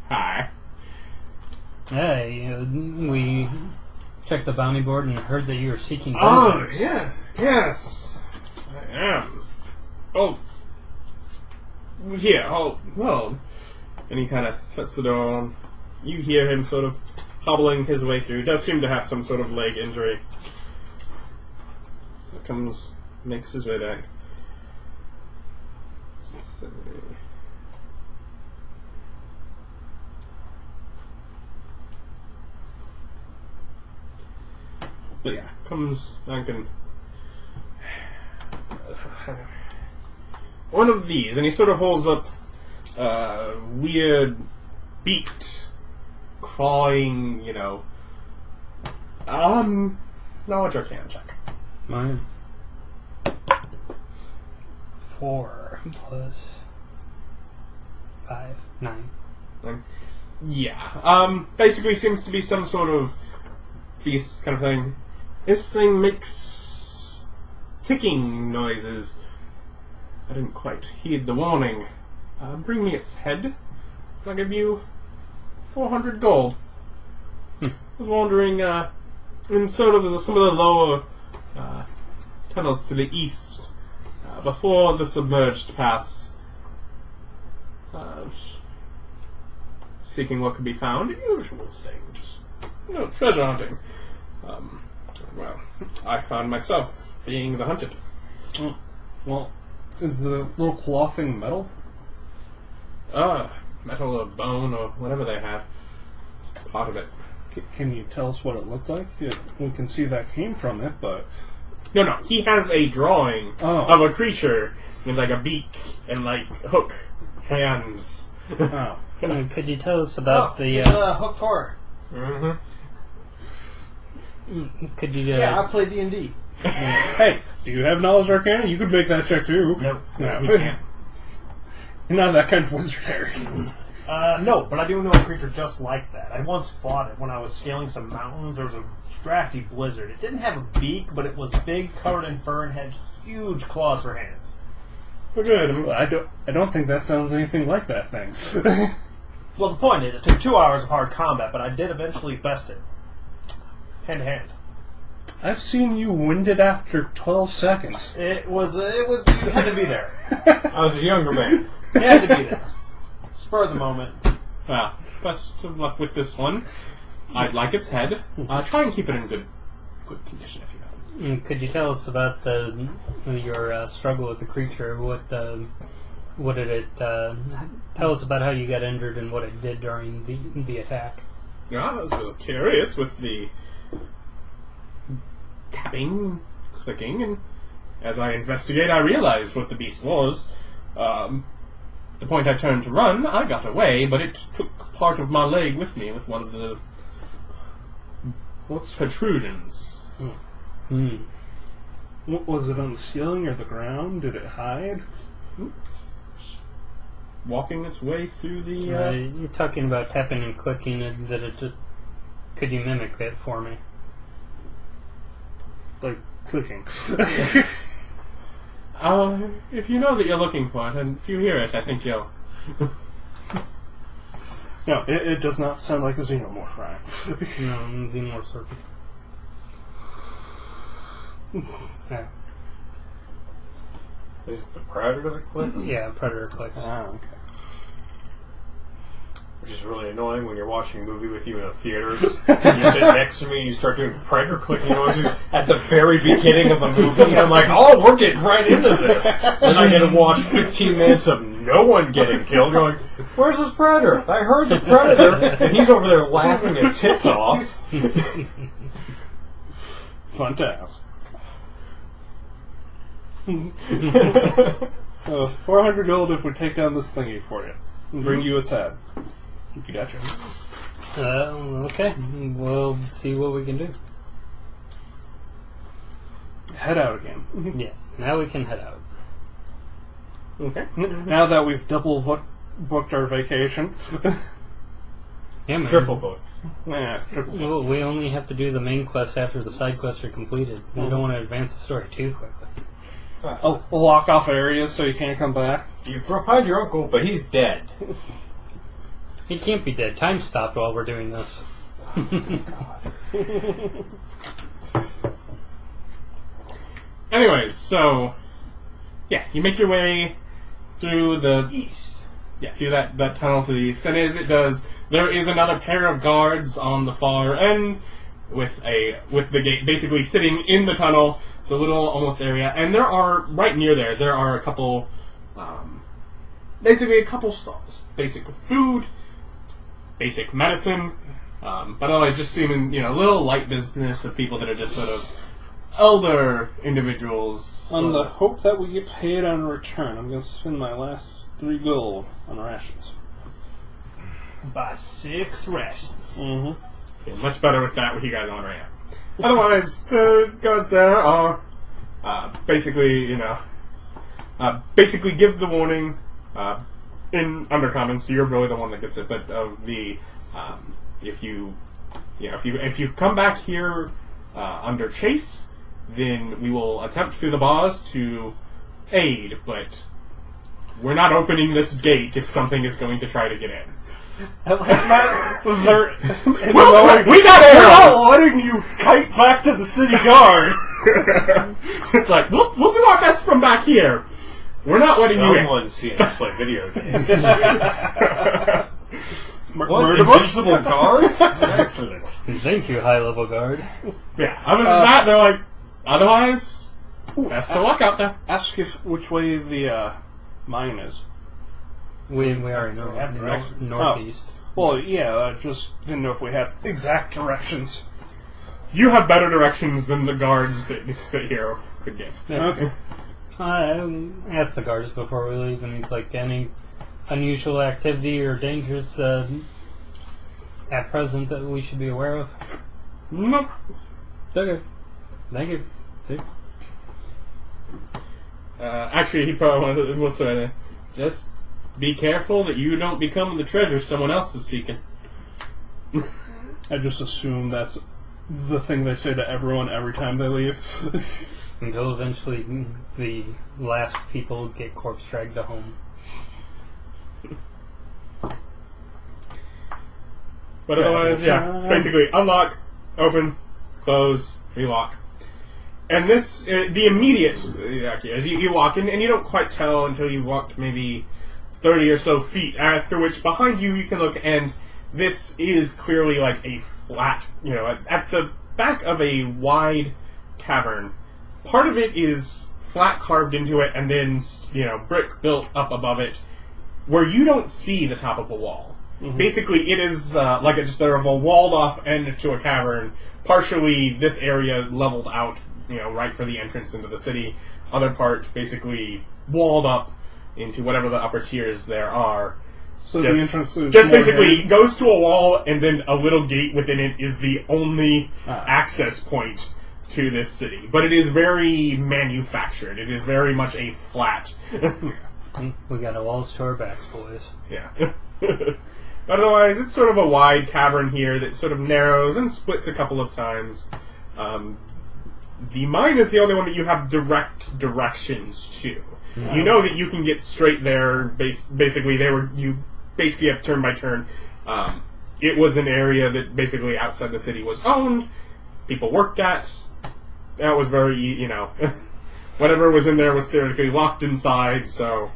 Hi. Hey, we checked the bounty board and heard that you were seeking Oh, vengeance. yeah. Yes. I am. Oh. Here. Oh, well. And he kind of shuts the door on. You hear him sort of hobbling his way through. He does seem to have some sort of leg injury. So it comes, makes his way back. But yeah, comes back and one of these, and he sort of holds up weird beaked, crawling, knowledge arcana check. Mine. 4 plus 5, 9. Yeah. Basically seems to be some sort of beast kind of thing. This thing makes ticking noises. I didn't quite heed the warning. Bring me its head. I'll give you 400 gold. I was wondering, in sort of some of the lower tunnels to the east, before the submerged paths, seeking what could be found. Usual thing, just treasure hunting. Well, I found myself being the hunted. Oh, well, is the little claw thing metal? Metal or bone or whatever they had. It's part of it. Can you tell us what it looked like? Yeah, we can see that came from it, but... No, he has a drawing of a creature with like a beak and like hook hands. Oh. Could you tell us about the... hooked horror. Mm-hmm. Could you? Yeah, I play D&D. Hey, do you have knowledge arcana? You could make that check too. Nope. No. You can't. You're not that kind of wizard, Harry. No, but I do know a creature just like that. I once fought it when I was scaling some mountains. There was a drafty blizzard. It didn't have a beak, but it was big, covered in fur, and had huge claws for hands. Well, good. I don't think that sounds anything like that thing. Well, the point is, it took 2 hours of hard combat, but I did eventually best it. Hand to hand. I've seen you winded after 12 seconds. It was, you had to be there. I was a younger man. You had to be there. Spur of the moment. Well, best of luck with this one. I'd like its head. Try and keep it in good condition if you have. Could you tell us about your struggle with the creature? What did it tell us about how you got injured and what it did during the attack? Yeah, I was a little curious with the tapping, clicking, and as I investigate, I realized what the beast was. The point I turned to run, I got away, but it took part of my leg with me with one of the protrusions. What was it, on the ceiling or the ground? Did it hide? Walking its way through the... You're talking about tapping and clicking, and that it just... Could you mimic it for me? Like, clicking. If you know that you're looking for it, and if you hear it, I think you'll... No, it does not sound like a xenomorph rhyme. No, xenomorph circuit. Yeah. Is it the predator that clicks? Yeah, predator clicks. Okay. Which is really annoying when you're watching a movie with you in the theaters. And you sit next to me and you start doing predator clicking noises at the very beginning of the movie. And I'm like, oh, we're getting right into this. Then I get to watch 15 minutes of no one getting killed going, where's this predator? I heard the predator. And he's over there laughing his tits off. Fun to ask. So, 400 gold if we take down this thingy for you. And bring you its head. You gotcha. Okay. We'll see what we can do. Head out again. Yes. Now we can head out. Okay. Now that we've double booked our vacation. Yeah, man. Triple book. Yeah, it's triple. Well, we only have to do the main quest after the side quests are completed. We don't want to advance the story too quickly. Oh, lock off areas so you can't come back. You find your uncle, but he's dead. He can't be dead. Time stopped while we're doing this. Anyways, so... Yeah, you make your way through the east. Yeah, through that tunnel to the east. And as it does, there is another pair of guards on the far end with the gate basically sitting in the tunnel. It's a little almost area. And there are, right near there are a couple, basically a couple stalls. Basic food, basic medicine, but otherwise just seeming, little light business of people that are just sort of elder individuals. On the hope that we get paid on return, I'm going to spend my last 3 gold on rations. Buy 6 rations. Mm-hmm. Yeah, much better with that with you guys on right now. Otherwise, the guards there are basically, basically give the warning in Undercommon, so you're really the one that gets it. But of the if you come back here under chase, then we will attempt through the bars to aid, but we're not opening this gate if something is going to try to get in. We got arrows! Why didn't you kite back to the city guard? It's like, we'll do our best from back here. We're not letting you in. Someone's seen us play video games. What? Invisible guard? Excellent. Thank you, high-level guard. Yeah, other than that, they're like, otherwise, best of luck out there. Ask which way the mine is. We already know. have directions. Northeast. Well, yeah, I just didn't know if we had exact directions. You have better directions than the guards that sit here could give. Yeah. Okay. I asked the guards before we leave, and he's like, any unusual activity or dangers at present that we should be aware of? Nope. Okay. Thank you. See? Actually, he probably was trying to just be careful that you don't become the treasure someone else is seeking. I just assume that's the thing they say to everyone every time they leave. Until eventually the last people get corpse dragged to home. But otherwise, yeah, basically unlock, open, close, relock. And this, the immediate, as you walk in, and you don't quite tell until you've walked maybe 30 or so feet, after which behind you you can look, and this is clearly like a flat, at the back of a wide cavern. Part of it is flat carved into it, and then, brick built up above it, where you don't see the top of a wall. Mm-hmm. Basically, it is like just sort of a walled-off end to a cavern. Partially, this area leveled out, right for the entrance into the city. Other part, basically, walled up into whatever the upper tiers there are. So the entrance is just basically goes to a wall, and then a little gate within it is the only access point to this city. But it is very manufactured. It is very much a flat. We got a walls to our backs, boys. Yeah. Otherwise, it's sort of a wide cavern here that sort of narrows and splits a couple of times. The mine is the only one that you have direct directions to. No. You know that you can get straight there. Basically, you basically have turn by turn. It was an area that basically outside the city was owned. People worked at. That was very, whatever was in there was theoretically locked inside. So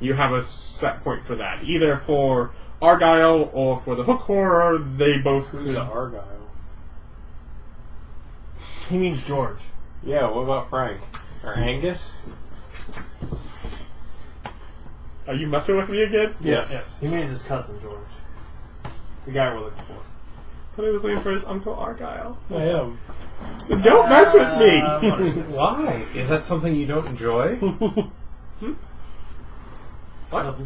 you have a set point for that, either for Argyle or for the Hook Horror. They both. Who's Argyle? He means George. Yeah, what about Frank? Or Angus? Are you messing with me again? Yes. He means his cousin George. The guy we're looking for. But I was looking for his Uncle Argyle. I am. Don't mess with me! Why? Is that something you don't enjoy? What?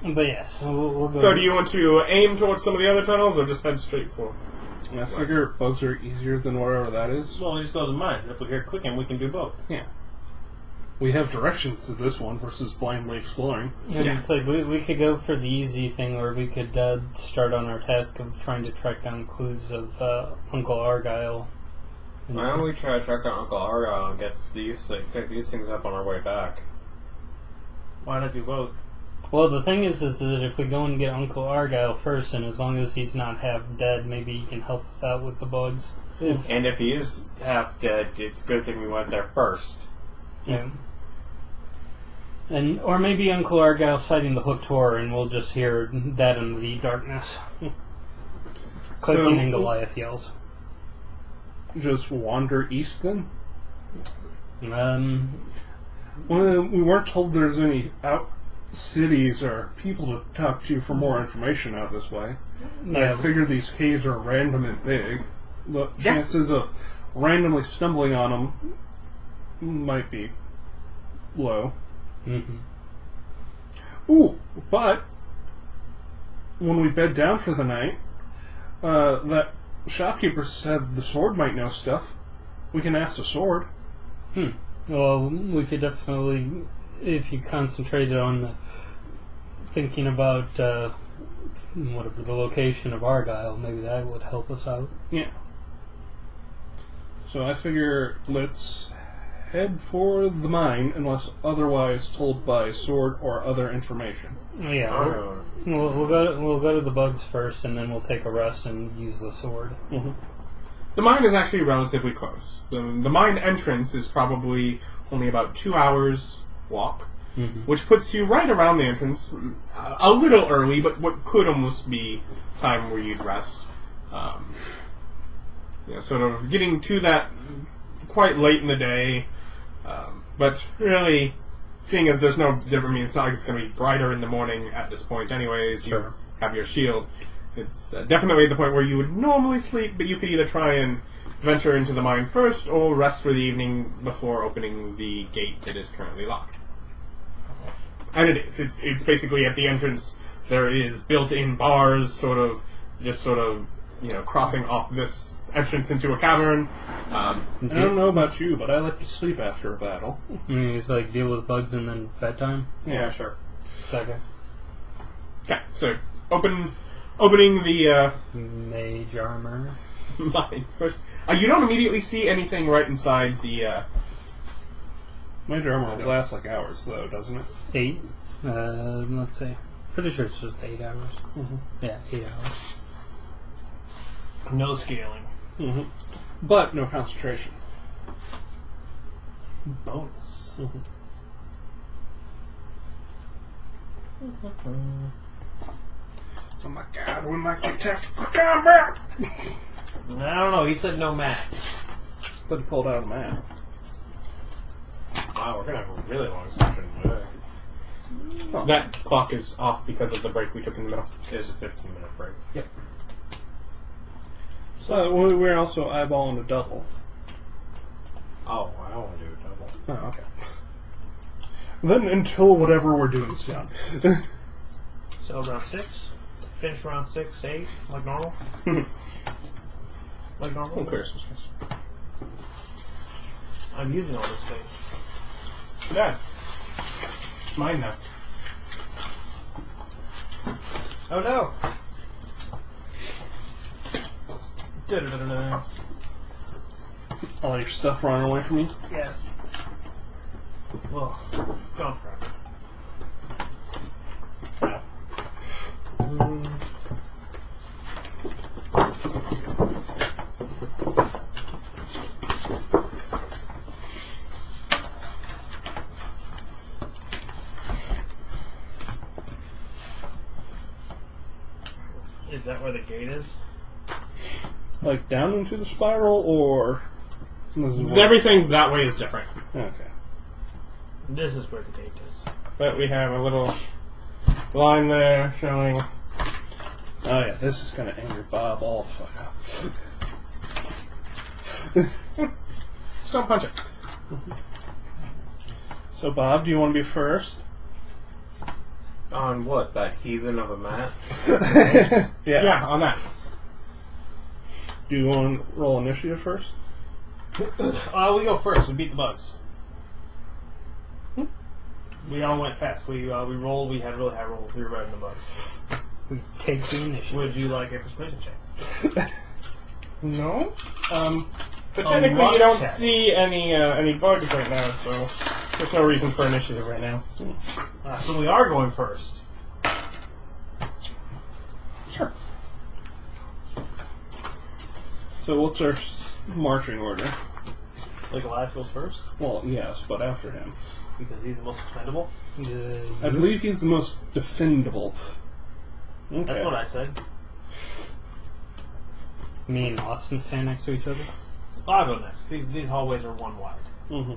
But yes, we'll go. So do you want to aim towards some of the other tunnels, or just head straight for? I figure bugs are easier than wherever that is. Well, we just go to the mines. If we hear clicking, we can do both. Yeah. We have directions to this one versus blindly exploring. And it's like we could go for the easy thing, or we could start on our task of trying to track down clues of Uncle Argyle. Why don't we try to track down Uncle Argyle and pick these things up on our way back? Why not do both? Well, the thing is that if we go and get Uncle Argyle first, and as long as he's not half dead, maybe he can help us out with the bugs. And if he is half dead, it's a good thing we went there first. Yeah. Or maybe Uncle Argyle's fighting the Hooked Horror, and we'll just hear that in the darkness. Clicking and Goliath yells. Just wander east then? Well, we weren't told there's any cities or people to talk to for more information out this way. Yeah. I figure these caves are random and big. The chances of randomly stumbling on them might be low. Mm-hmm. Ooh, but when we bed down for the night, that shopkeeper said the sword might know stuff. We can ask the sword. Well, we could definitely, if you concentrated on thinking about whatever the location of Argyle, maybe that would help us out. Yeah. So I figure let's head for the mine unless otherwise told by sword or other information. Yeah, we'll go to the bugs first, and then we'll take a rest and use the sword. Mm-hmm. The mine is actually relatively close. The mine entrance is probably only about 2 hours walk, which puts you right around the entrance, a little early, but what could almost be time where you'd rest. Sort of getting to that quite late in the day, but really, seeing as there's no different, it's not like it's going to be brighter in the morning at this point anyways. Sure. You have your shield. It's definitely the point where you would normally sleep, but you could either try and venture into the mine first or rest for the evening before opening the gate that is currently locked. And it is. It's basically at the entrance. There is built-in bars, sort of crossing off this entrance into a cavern. I don't know about you, but I like to sleep after a battle. It's like deal with bugs and then bedtime. Yeah, sure. Second. Okay, so opening the Mage armor. mine first. You don't immediately see anything right inside the. Major armor lasts like hours, though, doesn't it? 8. Let's see. Pretty sure it's just 8 hours. Mm-hmm. Yeah, 8 hours. No scaling. Mm-hmm. But no concentration. Bonus. Mm-hmm. Oh my god, we might get tactical combat! I don't know. He said no math. But he pulled out a map. Wow, we're gonna have a really long session today. Oh. That clock is off because of the break we took in the middle. There's a 15-minute break. Yep. So we're also eyeballing a double. Oh, I want to do a double. Oh, okay. Then until whatever we're doing is done. So round 6. Finish round 6, 8, like normal. Like normal. Who cares? I'm using all this space. Yeah. It's mine now. Oh no! Da-da-da-da-da. All your stuff running away from you? Yes. Well, it's gone forever. Is that where the gate is? Like down into the spiral, or this is where- Everything that way is different. Okay. This is where the gate is. But we have a little line there showing. Oh yeah, this is gonna anger Bob all the fuck up. Just don't punch it. So Bob, do you want to be first? On what? That heathen of a map? Yes. Yeah, on that. Do you want to roll initiative first? We go first. We beat the bugs. We all went fast. We rolled. We had really high rolls. We were riding the bugs. We take the initiative. Would you like a persuasion check? No. But technically, luck you don't check. see any bugs right now, so there's no reason for initiative right now. So we are going first. Sure. So what's our marching order? Like Goliath goes first Well, yes, but after him. because he's the most expendable. I believe he's the most defendable. Okay. That's what I said. Me and Austin stand next to each other. I'll go next. These hallways are one wide. Mm-hmm.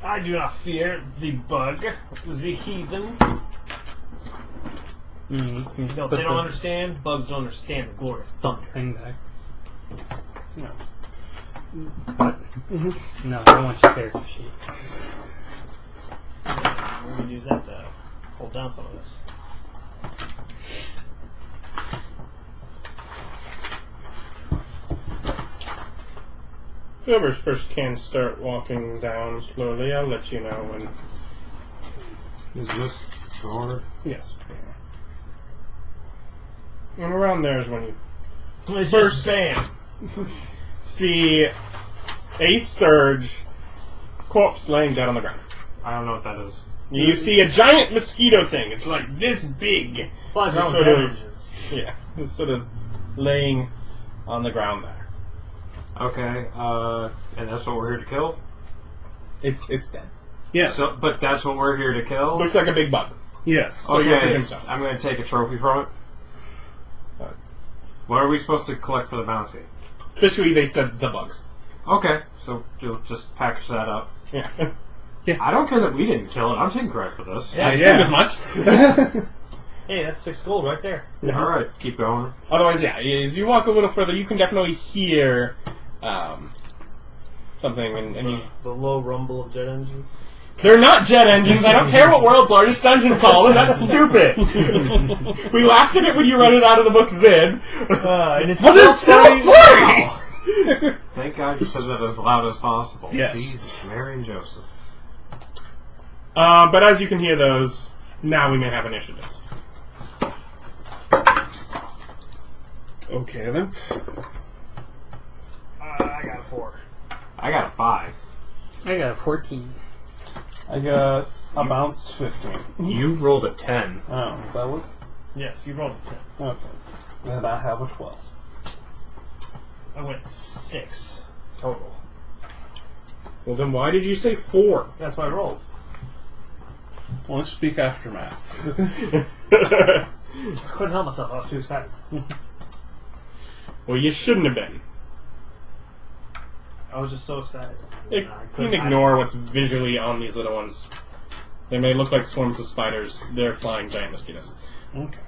I do not fear the bug, the heathen. Mm-hmm. No, they don't understand. Bugs don't understand the glory of thunder. Thing back. No. What? No, I want your character sheet. We're going to use that to hold down some of this. Whoever's first can start walking down slowly. I'll let you know when. Is this guard? Yes. And around there is when you It's First- just bam. see a Sturge corpse laying dead on the ground. I don't know what that is. You see a giant mosquito thing. It's like this big. Flies around Sort with of- engines. Yeah, it's sort of laying on the ground there. Okay, and that's what we're here to kill? It's dead. Yes. So, but that's what we're here to kill? Looks like a big bug. Yes. Oh, yeah, Okay, so. I'm going to take a trophy from it. What are we supposed to collect for the bounty? Officially, they said the bugs. Okay, so you'll just package that up. Yeah. I don't care that we didn't kill it. I'm taking credit for this. Yeah, yeah. as much. Hey, that's 6 gold right there. All right, keep going. Otherwise, yeah, as you walk a little further, you can definitely hear something, and you, The low rumble of jet engines. They're not jet engines. I don't care what world's largest dungeon called them. That's stupid. We laughed at it when you read it out of the book then. And it's But it's still funny! Thank God you said that as loud as possible. Yes. Jesus, Mary and Joseph. But as you can hear those, now we may have initiatives. Okay, then. I got a 4. I got a 5. I got a 14. I got a bounced 15. You rolled a 10. Oh, is that what? Yes, you rolled a 10. Okay. Then I have a 12. I went 6 total. Well, then why did you say 4? That's what I rolled. Only speak after math. Couldn't help myself. I was too excited. Well, you shouldn't have been. I was just so excited. You can ignore what's visually on these little ones. They may look like swarms of spiders. They're flying giant mosquitoes. Okay.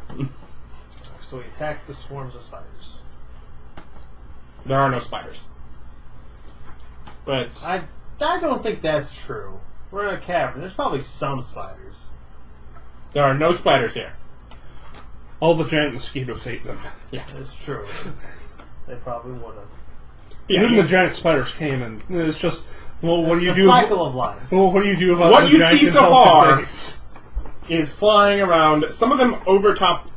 So we attacked the swarms of spiders. There are no spiders. But I don't think that's true. We're in a cavern. There's probably some spiders. there are no spiders here. All the giant mosquitoes hate them. It's true. They probably would have. Yeah, Then the giant spiders came, and it's just, well, what do you the do? cycle of life. Well, what do you do about What the you giant see so intelligent far- days? is flying around. Some of them over top.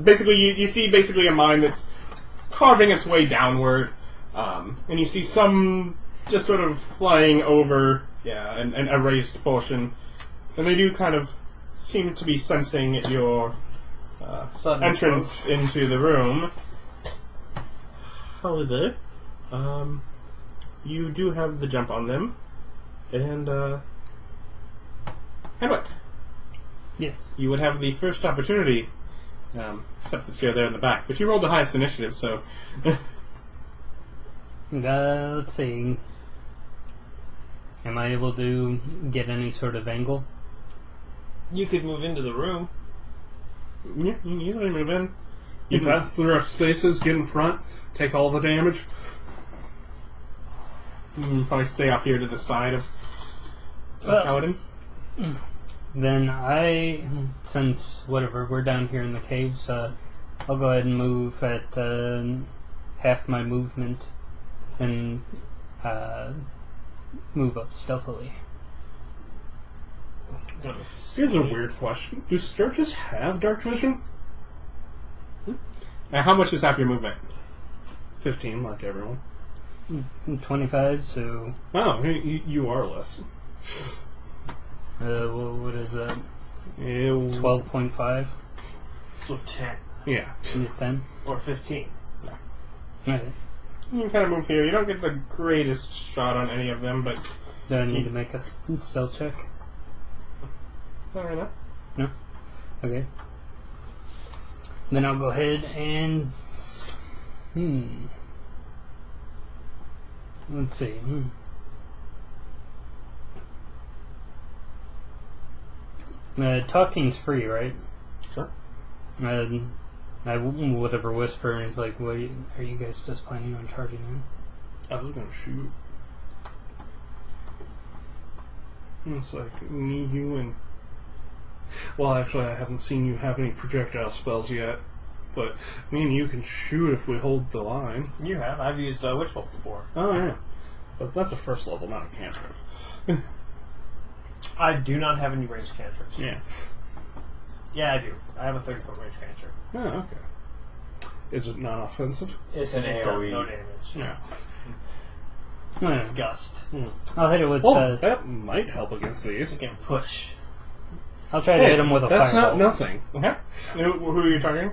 Basically, you see basically a mine that's carving its way downward, and you see some just sort of flying over, an erased portion, and they do kind of seem to be sensing your Sudden entrance into the room. However, you do have the jump on them, and Henwick. Yes. You would have the first opportunity, except that you're there in the back. But you rolled the highest initiative, so... Let's see. Am I able to get any sort of angle? You could move into the room. Yeah, you can easily move in. You pass through our spaces, get in front, take all the damage. You can probably stay off here to the side of Kalidan. Then since whatever, we're down here in the caves, I'll go ahead and move at half my movement and move up stealthily. Here's a weird question. Do sturges have dark vision? Now, how much is half your movement? 15, like everyone. 25, so... Oh, you are less. what is that? 12.5? So 10. Yeah. 10? Or 15. Okay. You can kind of move here. You don't get the greatest shot on any of them, but... Do I need to make a stealth check? Not right now. No? Okay. Then I'll go ahead and... Let's see. Talking's free, right? Sure. I whatever whisper, and he's like, "What are you guys just planning on charging in?" I was gonna shoot. It's like me, you, and... Well, actually, I haven't seen you have any projectile spells yet. But me and you can shoot if we hold the line. You have. I've used Witch Bolt before. Oh, yeah. But that's a first level, not a cantrip. I do not have any range cantrips. Yeah. Yeah, I do. I have a 30-foot range cantrip. Oh, okay. Is it not offensive? It's an It does AoE. no damage. Yeah. It's gust. I'll hit it with. Well, that might help against You these. can push. I'll try to hit him with a That's fireball. not nothing. Okay. Who are you targeting?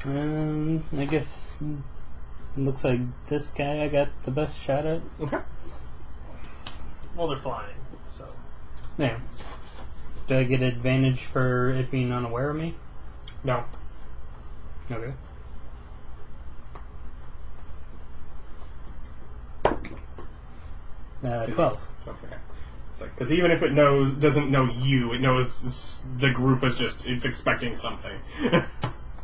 I guess it looks like this guy I got the best shot at. Okay. Well, they're flying, so. Yeah. Do I get advantage for it being unaware of me? No. Okay. Uh, 12. Okay. It's like, because even if it doesn't know you, it knows the group is just, it's expecting something.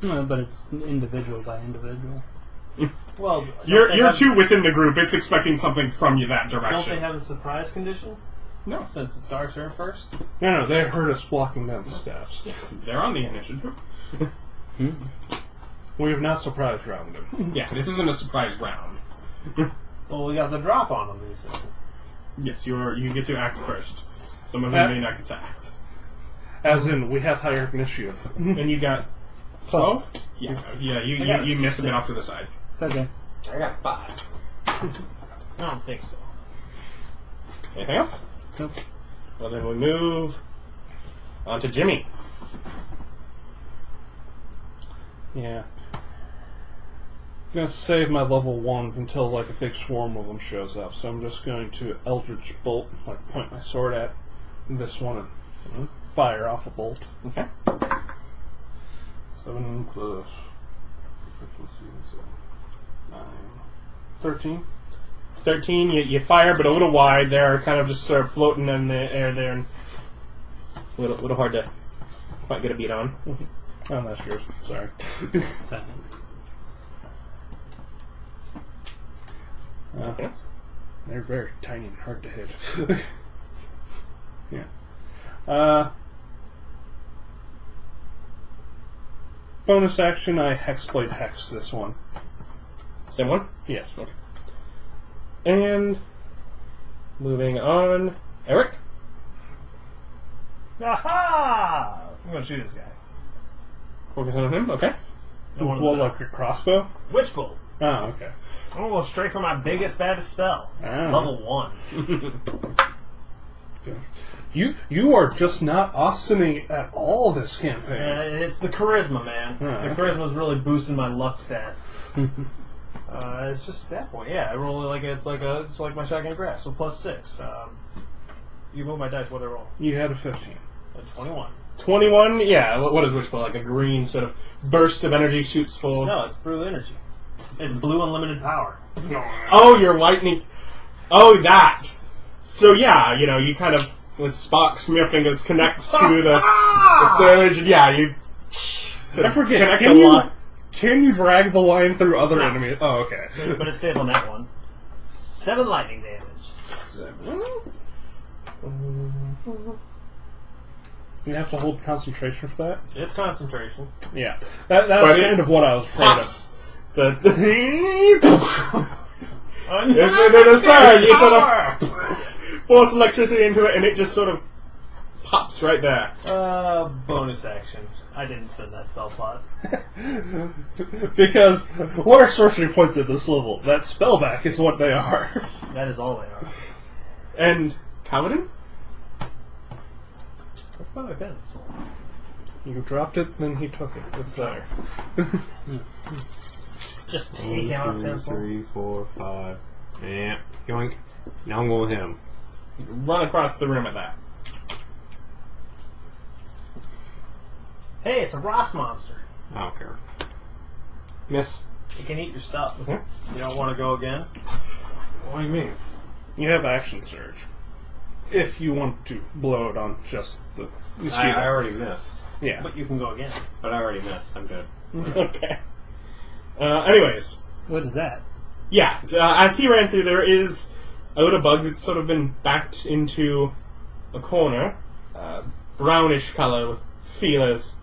No, but it's individual by individual. Well, You're two within the group, it's expecting something from you that Don't they direction. have the surprise condition? No. Since it's our turn first? No, they heard us blocking down the steps. They're on the initiative. We have not surprise rounded them. Yeah, this isn't a surprise round. Well, we got the drop on them, you said. Yes, you get to act first. Some of them may not get to act. As in, we have higher initiative. And you got 12? Yeah, you missed a bit off to the side. Okay. I got 5. I don't think so. Anything else? Nope. Well, then we move on to Jimmy. Yeah. I'm going to save my level 1s until like a big swarm of them shows up, so I'm just going to Eldritch Bolt, like point my sword at this one and fire off a bolt. Okay. 7 plus 9. 13. 13, you fire, but a little wide. They're kind of just sort of floating in the air there, and a little hard to quite get a beat on. Oh, that's yours. Sorry. Yes. They're very tiny and hard to hit. Yeah. Bonus action, I Hexblade Hex this one. Same one? Yes. Okay. And moving on, Erich. Aha! I'm gonna shoot this guy. Focus on him. Okay. What, like a crossbow? Witch Bolt. Oh, okay. I'm gonna go straight for my biggest, baddest spell. Ah. Level 1. You are just not Austining at all this campaign. It's the charisma, man. Yeah. The charisma's really boosting my luck stat. It's just that point. Yeah, I roll it like it's like my shotgun grass. So +6. You move my dice. What do I roll? You had a 15. 21. 21, yeah. What is Witch Bolt? Like a green sort of burst of energy shoots full. No, it's blue energy. It's blue unlimited power. Oh, you're lightning. Oh, that. So yeah, you kind of with sparks from your fingers connect to the surge, and yeah, you. I forget. Connect the line. Can you drag the line through other enemies? Oh, okay. But it stays on that one. 7 lightning damage. 7. You have to hold concentration for that? It's concentration. Yeah. That's kind of what I was afraid Pops. The Unlimited surge, you sort power! of force electricity into it, and it just sort of pops right there. Bonus action. I didn't spend that spell slot. Because what are sorcery points at this level? That spellback is what they are. That is all they are. And Kalidan? What about my pencil? You dropped it, then he took it. It's there. Just take out a 1, 2, pencil. 3, 4, 5. Yeah. Yoink. Now I'm going with him. Run across the room at that. Hey, it's a Ross monster. I don't care. Miss. It can eat your stuff. Mhm. You don't want to go again? What do you mean? You have action surge. If you want to blow it on just the mosquito. I already missed. Yeah. But you can go again. But I already missed. I'm good. Okay. Anyways. What is that? Yeah, as he ran through, there is a little bug that's sort of been backed into a corner. Brownish color with feelers.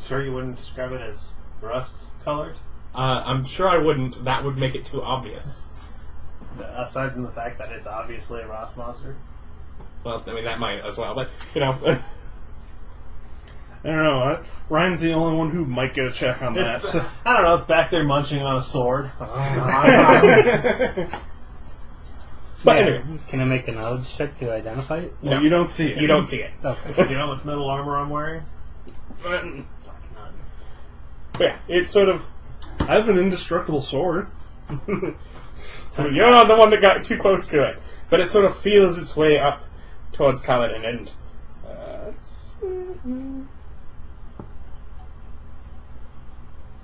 Sure you wouldn't describe it as rust-colored? I'm sure I wouldn't. That would make it too obvious. Aside from the fact that it's obviously a Ross monster. Well, I mean, that might as well, but, I don't know. Ryan's the only one who might get a check on that. It's, I don't know, it's back there munching on a sword. But Yeah. anyway. Can I make a knowledge check to identify it? Well, you don't see it. You don't see it. Okay. Do you know how much metal armor I'm wearing? But yeah, it's sort of... I have an indestructible sword. You're not the one that got too close to it. But it sort of feels its way up towards Kalidan, and...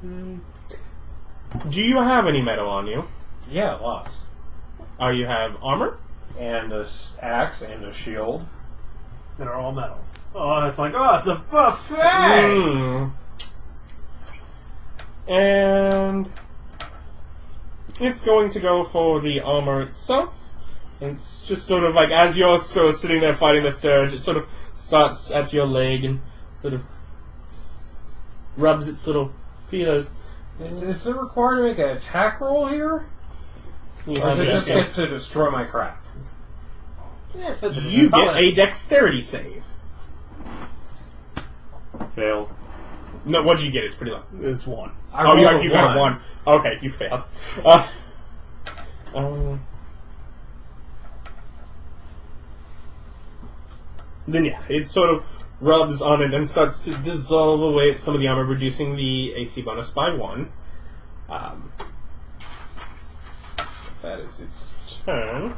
Do you have any metal on you? Yeah, lots. You have armor? And a axe and a shield. That are all metal. Oh, it's like, oh, it's a buffet! Mm. And it's going to go for the armor itself. And it's just sort of like, as you're sort of sitting there fighting the stirge, it sort of starts at your leg and sort of rubs its little feelers. Is it required to make an attack roll here? Or does it just get to destroy my crap? Yeah, it's You get a dexterity save. Failed. No, what'd you get? It's pretty low. It's 1. You got a 1. Okay, you failed. Then yeah, it sort of rubs on it and starts to dissolve away some of the armor, reducing the AC bonus by 1. That is its turn.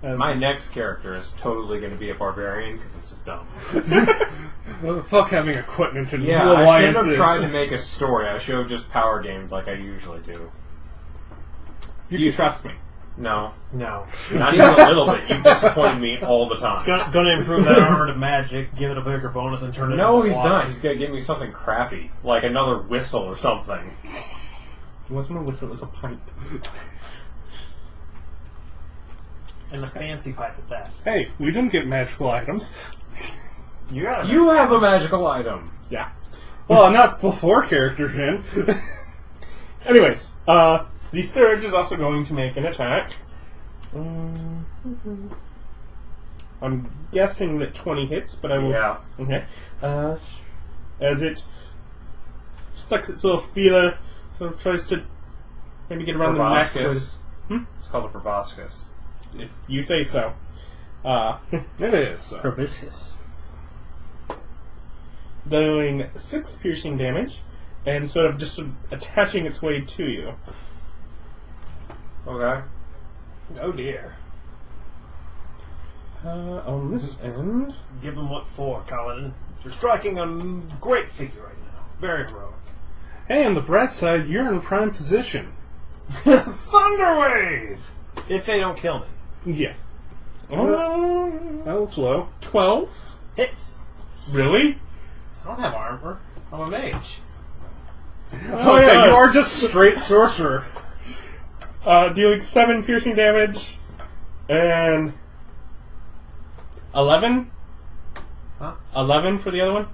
My next character is totally going to be a barbarian because this is dumb. What the fuck having equipment and Yeah, I alliances? should have tried to make a story. I should have just power gamed like I usually do. Do you trust me? No. No. Not even a little bit. You disappoint me all the time. Gonna improve that armor to magic, give it a bigger bonus, and turn it No, into he's water. not. He's going to give me something crappy. Like another whistle or something. It wasn't a whistle, it was a pipe. And a fancy pipe at that. Hey, we didn't get magical items. You got it. You have a magical item. Yeah. Well, not before character gen. Anyways, the Sturge is also going to make an attack. I'm guessing that 20 hits, but I will... Yeah. Okay. As it sticks its little feeler, sort of tries to maybe get around the neck. Proboscis. Hmm? It's called a proboscis. If you say so. It is. So. Proboscis. Doing 6 piercing damage, and sort of just attaching its way to you. Okay. Oh dear. On this end... Give him what for, Kalidan. You're striking a great figure right now. Very heroic. Hey, on the bright side, you're in prime position. Thunderwave! If they don't kill me. Yeah. That looks low. 12? Hits. Really? I don't have armor. I'm a mage. Oh yeah, you are just straight sorcerer. Dealing 7 piercing damage, and 11? Huh? 11 for the other one?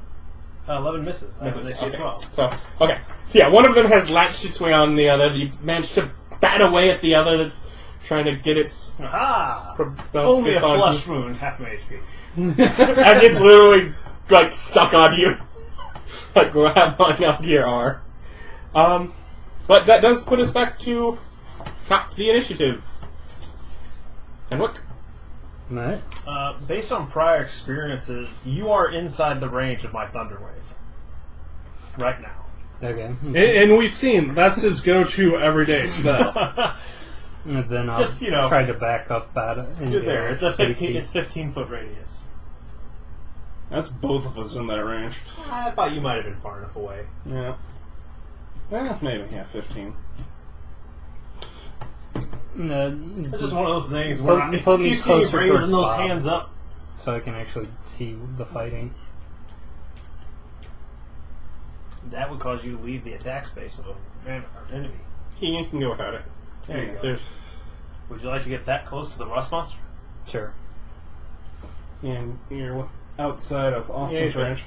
11 misses. I have an Misses. AC of Okay. 12. So, okay. So yeah, one of them has latched its way on the other. You managed to bat away at the other that's trying to get its Aha! proboscis Only a on flesh you. wound, half my HP. As it's literally, like, stuck on you. Like, grabbing onto your arm. But that does put us back to top the initiative. Henwick? Right. Based on prior experiences, you are inside the range of my Thunderwave. Right now. Okay. And we've seen, that's his go-to everyday spell. And then I'll Just, try to back up at it. Good there. It's a 15. 15-foot radius. That's both of us in that range. I thought you might have been far enough away. Yeah. Maybe, yeah, 15. It's just one of those things where Pull me you see me closer raising towards those Bob. hands up. So I can actually see the fighting. That would cause you to leave the attack space of an enemy. You can go without it. There you go. There's, Would you like to get that close to the rust monster? Sure. And you're outside of Austin's Yeah, range.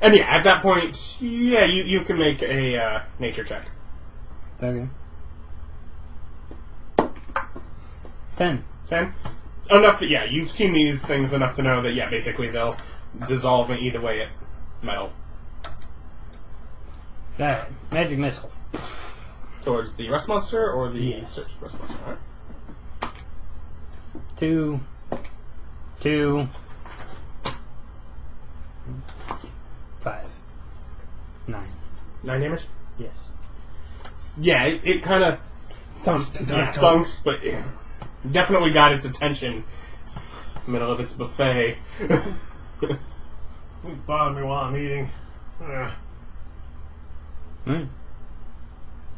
and yeah, at that point, yeah, you can make a nature check. Okay. 10. 10? Enough that, yeah, you've seen these things enough to know that, yeah, basically they'll dissolve and eat away at metal. Alright. Magic missile. Towards the rust monster or the Yes. search rust monster? Alright. 2. 5. 9. 9 damage? Yes. Yeah, it kind of thunks, but yeah, definitely got its attention. Middle of its buffet. You bother me while I'm eating. Hmm.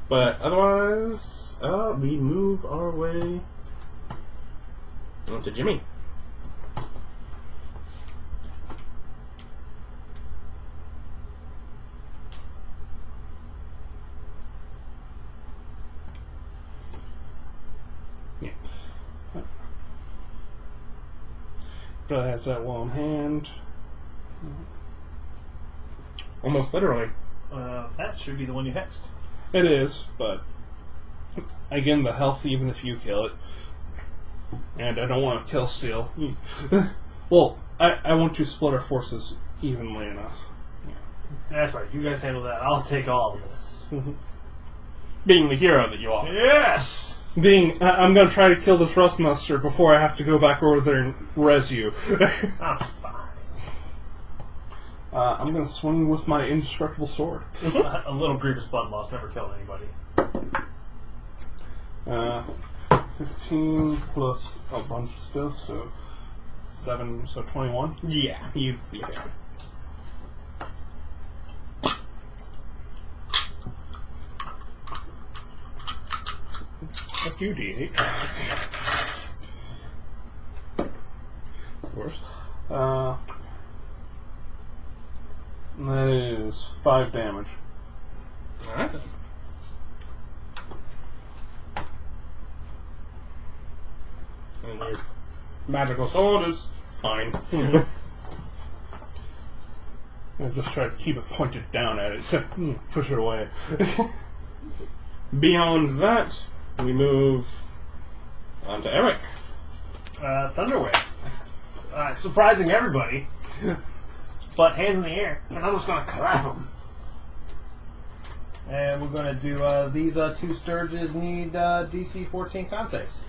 But otherwise, we move our way on to Jimmy. Yeah. has that well in hand. Almost literally. That should be the one you hexed. It is, but again, the health even if you kill it. And I don't want to kill Seal. Well, I want to split our forces evenly enough. That's right. You guys handle that. I'll take all of this. Being the hero that you are. Yes! I'm going to try to kill this Rustmaster before I have to go back over there and res you. I'm fine. I'm going to swing with my indestructible sword. A little grievous blood loss never killed anybody. 15 plus a bunch of stuff, so 7, so 21. Yeah. Yeah. A few D8. Worst. That is 5 damage. Alright. And your magical sword is fine. I'll just try to keep it pointed down at it. Push it away. Beyond that, we move on to Erich. Thunderwave. Surprising everybody. But hands in the air. And I'm just going to clap them. And we're going to do these 2 Sturges need DC 14 con saves.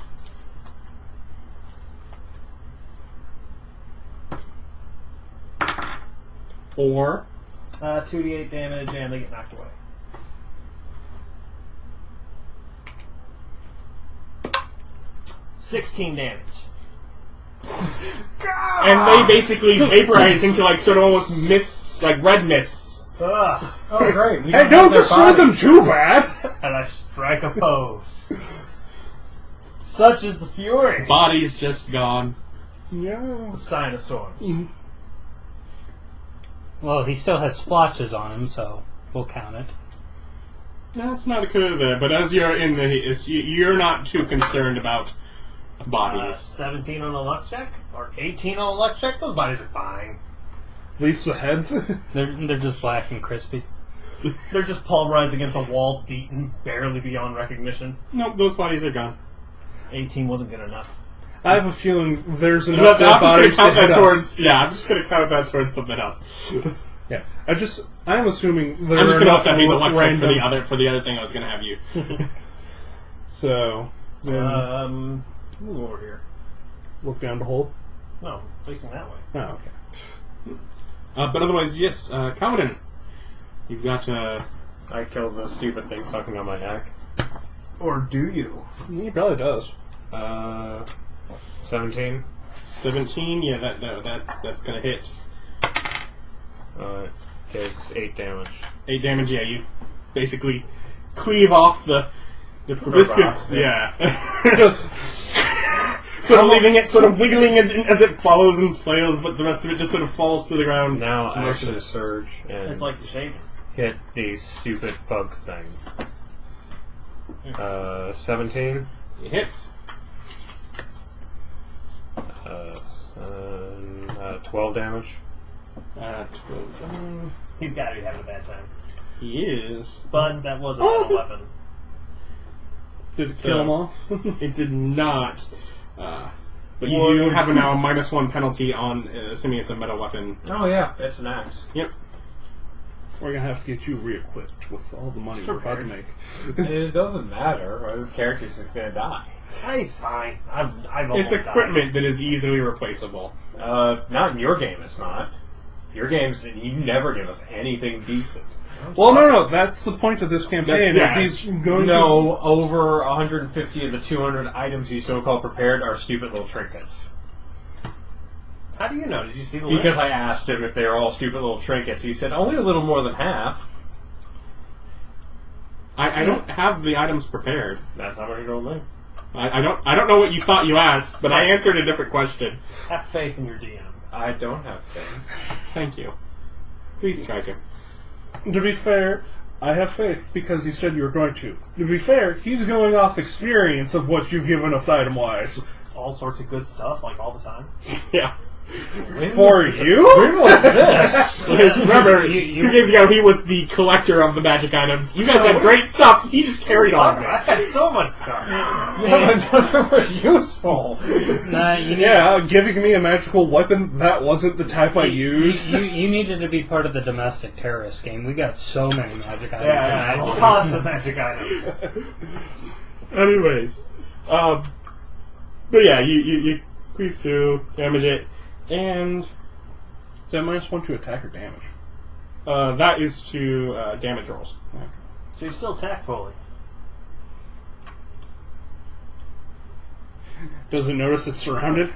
Or 2d8 damage and they get knocked away. $16 damage. and they basically vaporize into like sort of almost mists, like red mists. Ugh. Oh, great. We Hey, don't have their destroy them bodies. too bad! And I strike a pose. Such is the fury. Body's just gone. Yeah. The sign of storms. Well, he still has splotches on him, so we'll count it. That's not a clue there, but as you're in the, you're not too concerned about bodies. 17 on a luck check? Or 18 on a luck check? Those bodies are fine. At least the heads. They're just black and crispy. They're just pulverized against a wall, beaten barely beyond recognition. Nope, those bodies are gone. 18 wasn't good enough. I have a feeling there's I'm enough dead just bodies gonna to count hit that us. towards. Yeah, I'm just gonna count that towards something else. Yeah, I'm assuming there I'm just are gonna enough let that be the luck check random. for the other thing I was gonna have you. So, then Move over here. look down the hole. No, facing that way. Oh, okay. But otherwise, yes, Kalidan, you've got I killed the stupid thing sucking on my neck. Or do you? He probably does. 17. 17. Yeah, that's gonna hit. Takes 8 damage. 8 damage. Yeah, you basically cleave off the proboscis. Yeah. Sort of leaving it, sort of wiggling as it follows and flails, but the rest of it just sort of falls to the ground. Now I actually motionless. surge and It's like the shaving. hit the stupid bug thing. 17. It hits. 12 damage. 12. He's got to be having a bad time. He is. But that was a metal weapon. Did it kill him off? It did not. But you have now a -1 penalty on assuming it's a metal weapon. Oh yeah, it's an axe. Yep. We're gonna have to get you re-equipped with all the money we're about to make. It doesn't matter. This character's just gonna die. He's fine. I've It's almost equipment that is easily replaceable. Not in your game, it's not. Your game's, you never give us anything decent. Well, no, that's the point of this campaign. Yeah, is he's going No, over 150 of the 200 items he so-called prepared are stupid little trinkets. How do you know? Did you see the Because list? I asked him if they were all stupid little trinkets. He said, only a little more than half. I don't have the items prepared. That's not what he told me. I don't know what you thought you asked, but I answered a different question. Have faith in your DM. I don't have faith. Thank you. Please try to. To be fair, I have faith because you said you were going to. To be fair, he's going off experience of what you've given us item-wise. All sorts of good stuff, like all the time. Yeah. For you? When was this? Because remember, 2 days ago he was the collector of the magic items. You guys had great stuff. He just carried all of I it. had so much stuff. Yeah, but none was useful. Giving me a magical weapon that wasn't the type I used. You needed to be part of the domestic terrorist game. We got so many magic items. Yeah, lots of magic items. Anyways, but yeah, you creep through, damage it, and Is that -1 to attack or damage? that is to damage rolls. So you still attack fully. Does it notice it's surrounded?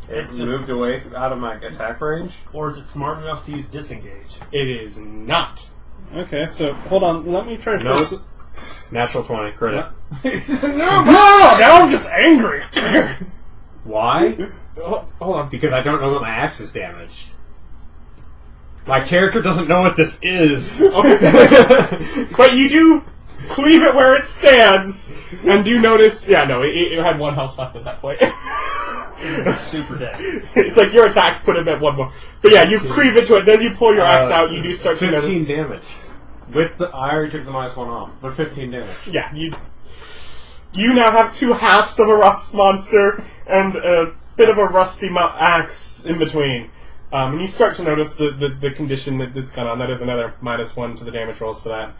It moved away out of my attack range. Or is it smart enough to use disengage? It is not. Okay, so hold on. Let me try No. first. Natural 20, credit. No! Now I'm just angry. Why? Hold on. Because I don't know that my axe is damaged. My character doesn't know what this is. But you do cleave it where it stands, and do notice, it had 1 health left at that point. It's super dead. It's like your attack put him at 1 more. But yeah, you cleave into it. As you pull your axe out, you do start to 15 notice. damage. I already took the -1 off, but 15 damage. Yeah, you now have 2 halves of a rust monster and a bit of a rusty axe in between. And you start to notice the condition that's gone on. That is another -1 to the damage rolls for that.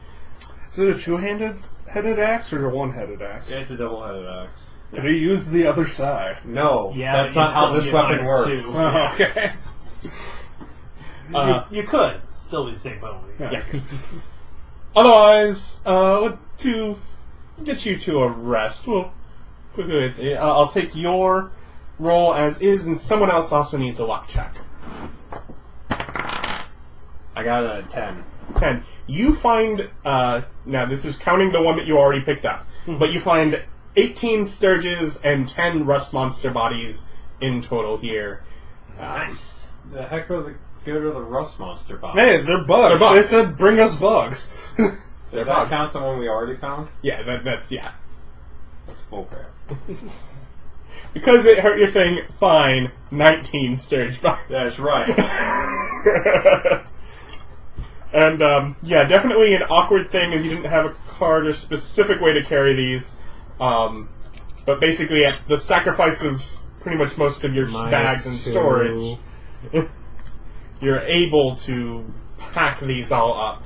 Is it a two-headed axe or a one-headed axe? It's a double-headed axe. Did he use the other side? No, Yeah, that's but you not how still this get weapon works. -2. Oh, okay. You could still be the same penalty. Yeah. Otherwise, to get you to a rest, I'll take your roll as is, and someone else also needs a luck check. I got a 10. 10. You find, now this is counting the one that you already picked up, but you find 18 Sturges and 10 Rust Monster bodies in total here. Nice. The heck are the good of the Rust Monster box? Hey, they're bugs. They're bugs. They said bring us bugs. Does that count the one we already found? Yeah, that's. That's bullcrap. Because it hurt your thing, fine, 19 Sturge bodies. That's right. And, definitely an awkward thing is you didn't have a card or specific way to carry these. But basically, at the sacrifice of pretty much most of your bags and storage, you're able to pack these all up.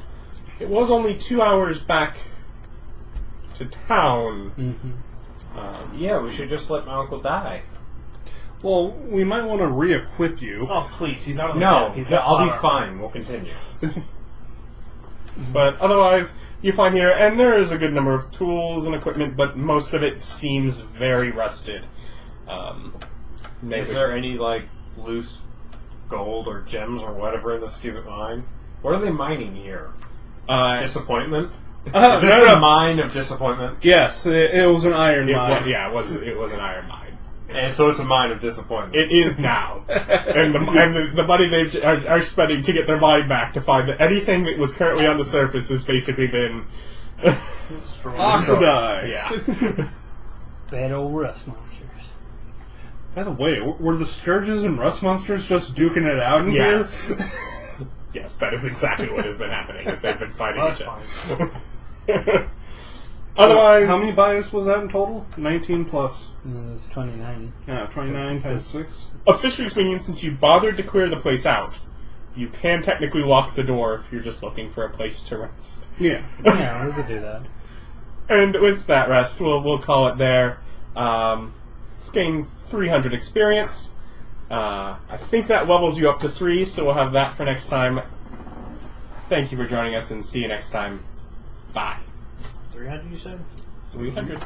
It was only 2 hours back to town. Mm-hmm. Yeah, we should just let my uncle die. Well, we might want to re-equip you. Oh, please, he's out of the No, bed. He's got I'll be armor. fine. We'll continue. But otherwise, you find here, and there is a good number of tools and equipment, but most of it seems very rusted. Is there any, loose gold or gems or whatever in the Skibit mine? What are they mining here? Disappointment? Is this a mine of disappointment? Yes, it was an iron mine. It was an iron mine. And so it's a mine of disappointment. It is now, and the money they are spending to get their mine back to find that anything that was currently on the surface has basically been Oxidized. Yeah. Bad old rust monsters. By the way, were the Sturges and Rust Monsters just duking it out in Yes. here? Yes, that is exactly what has been happening, as they've been fighting That's each other. fine. Otherwise, How many bias was that in total? 19 plus. It was 29. 29 times 6. officially speaking, since you bothered to clear the place out, you can technically lock the door if you're just looking for a place to rest. Yeah. Yeah, we could do that. And with that rest, we'll call it there. It's gained 300 experience. I think that levels you up to 3, so we'll have that for next time. Thank you for joining us, and see you next time. Bye. 300, you said? 300.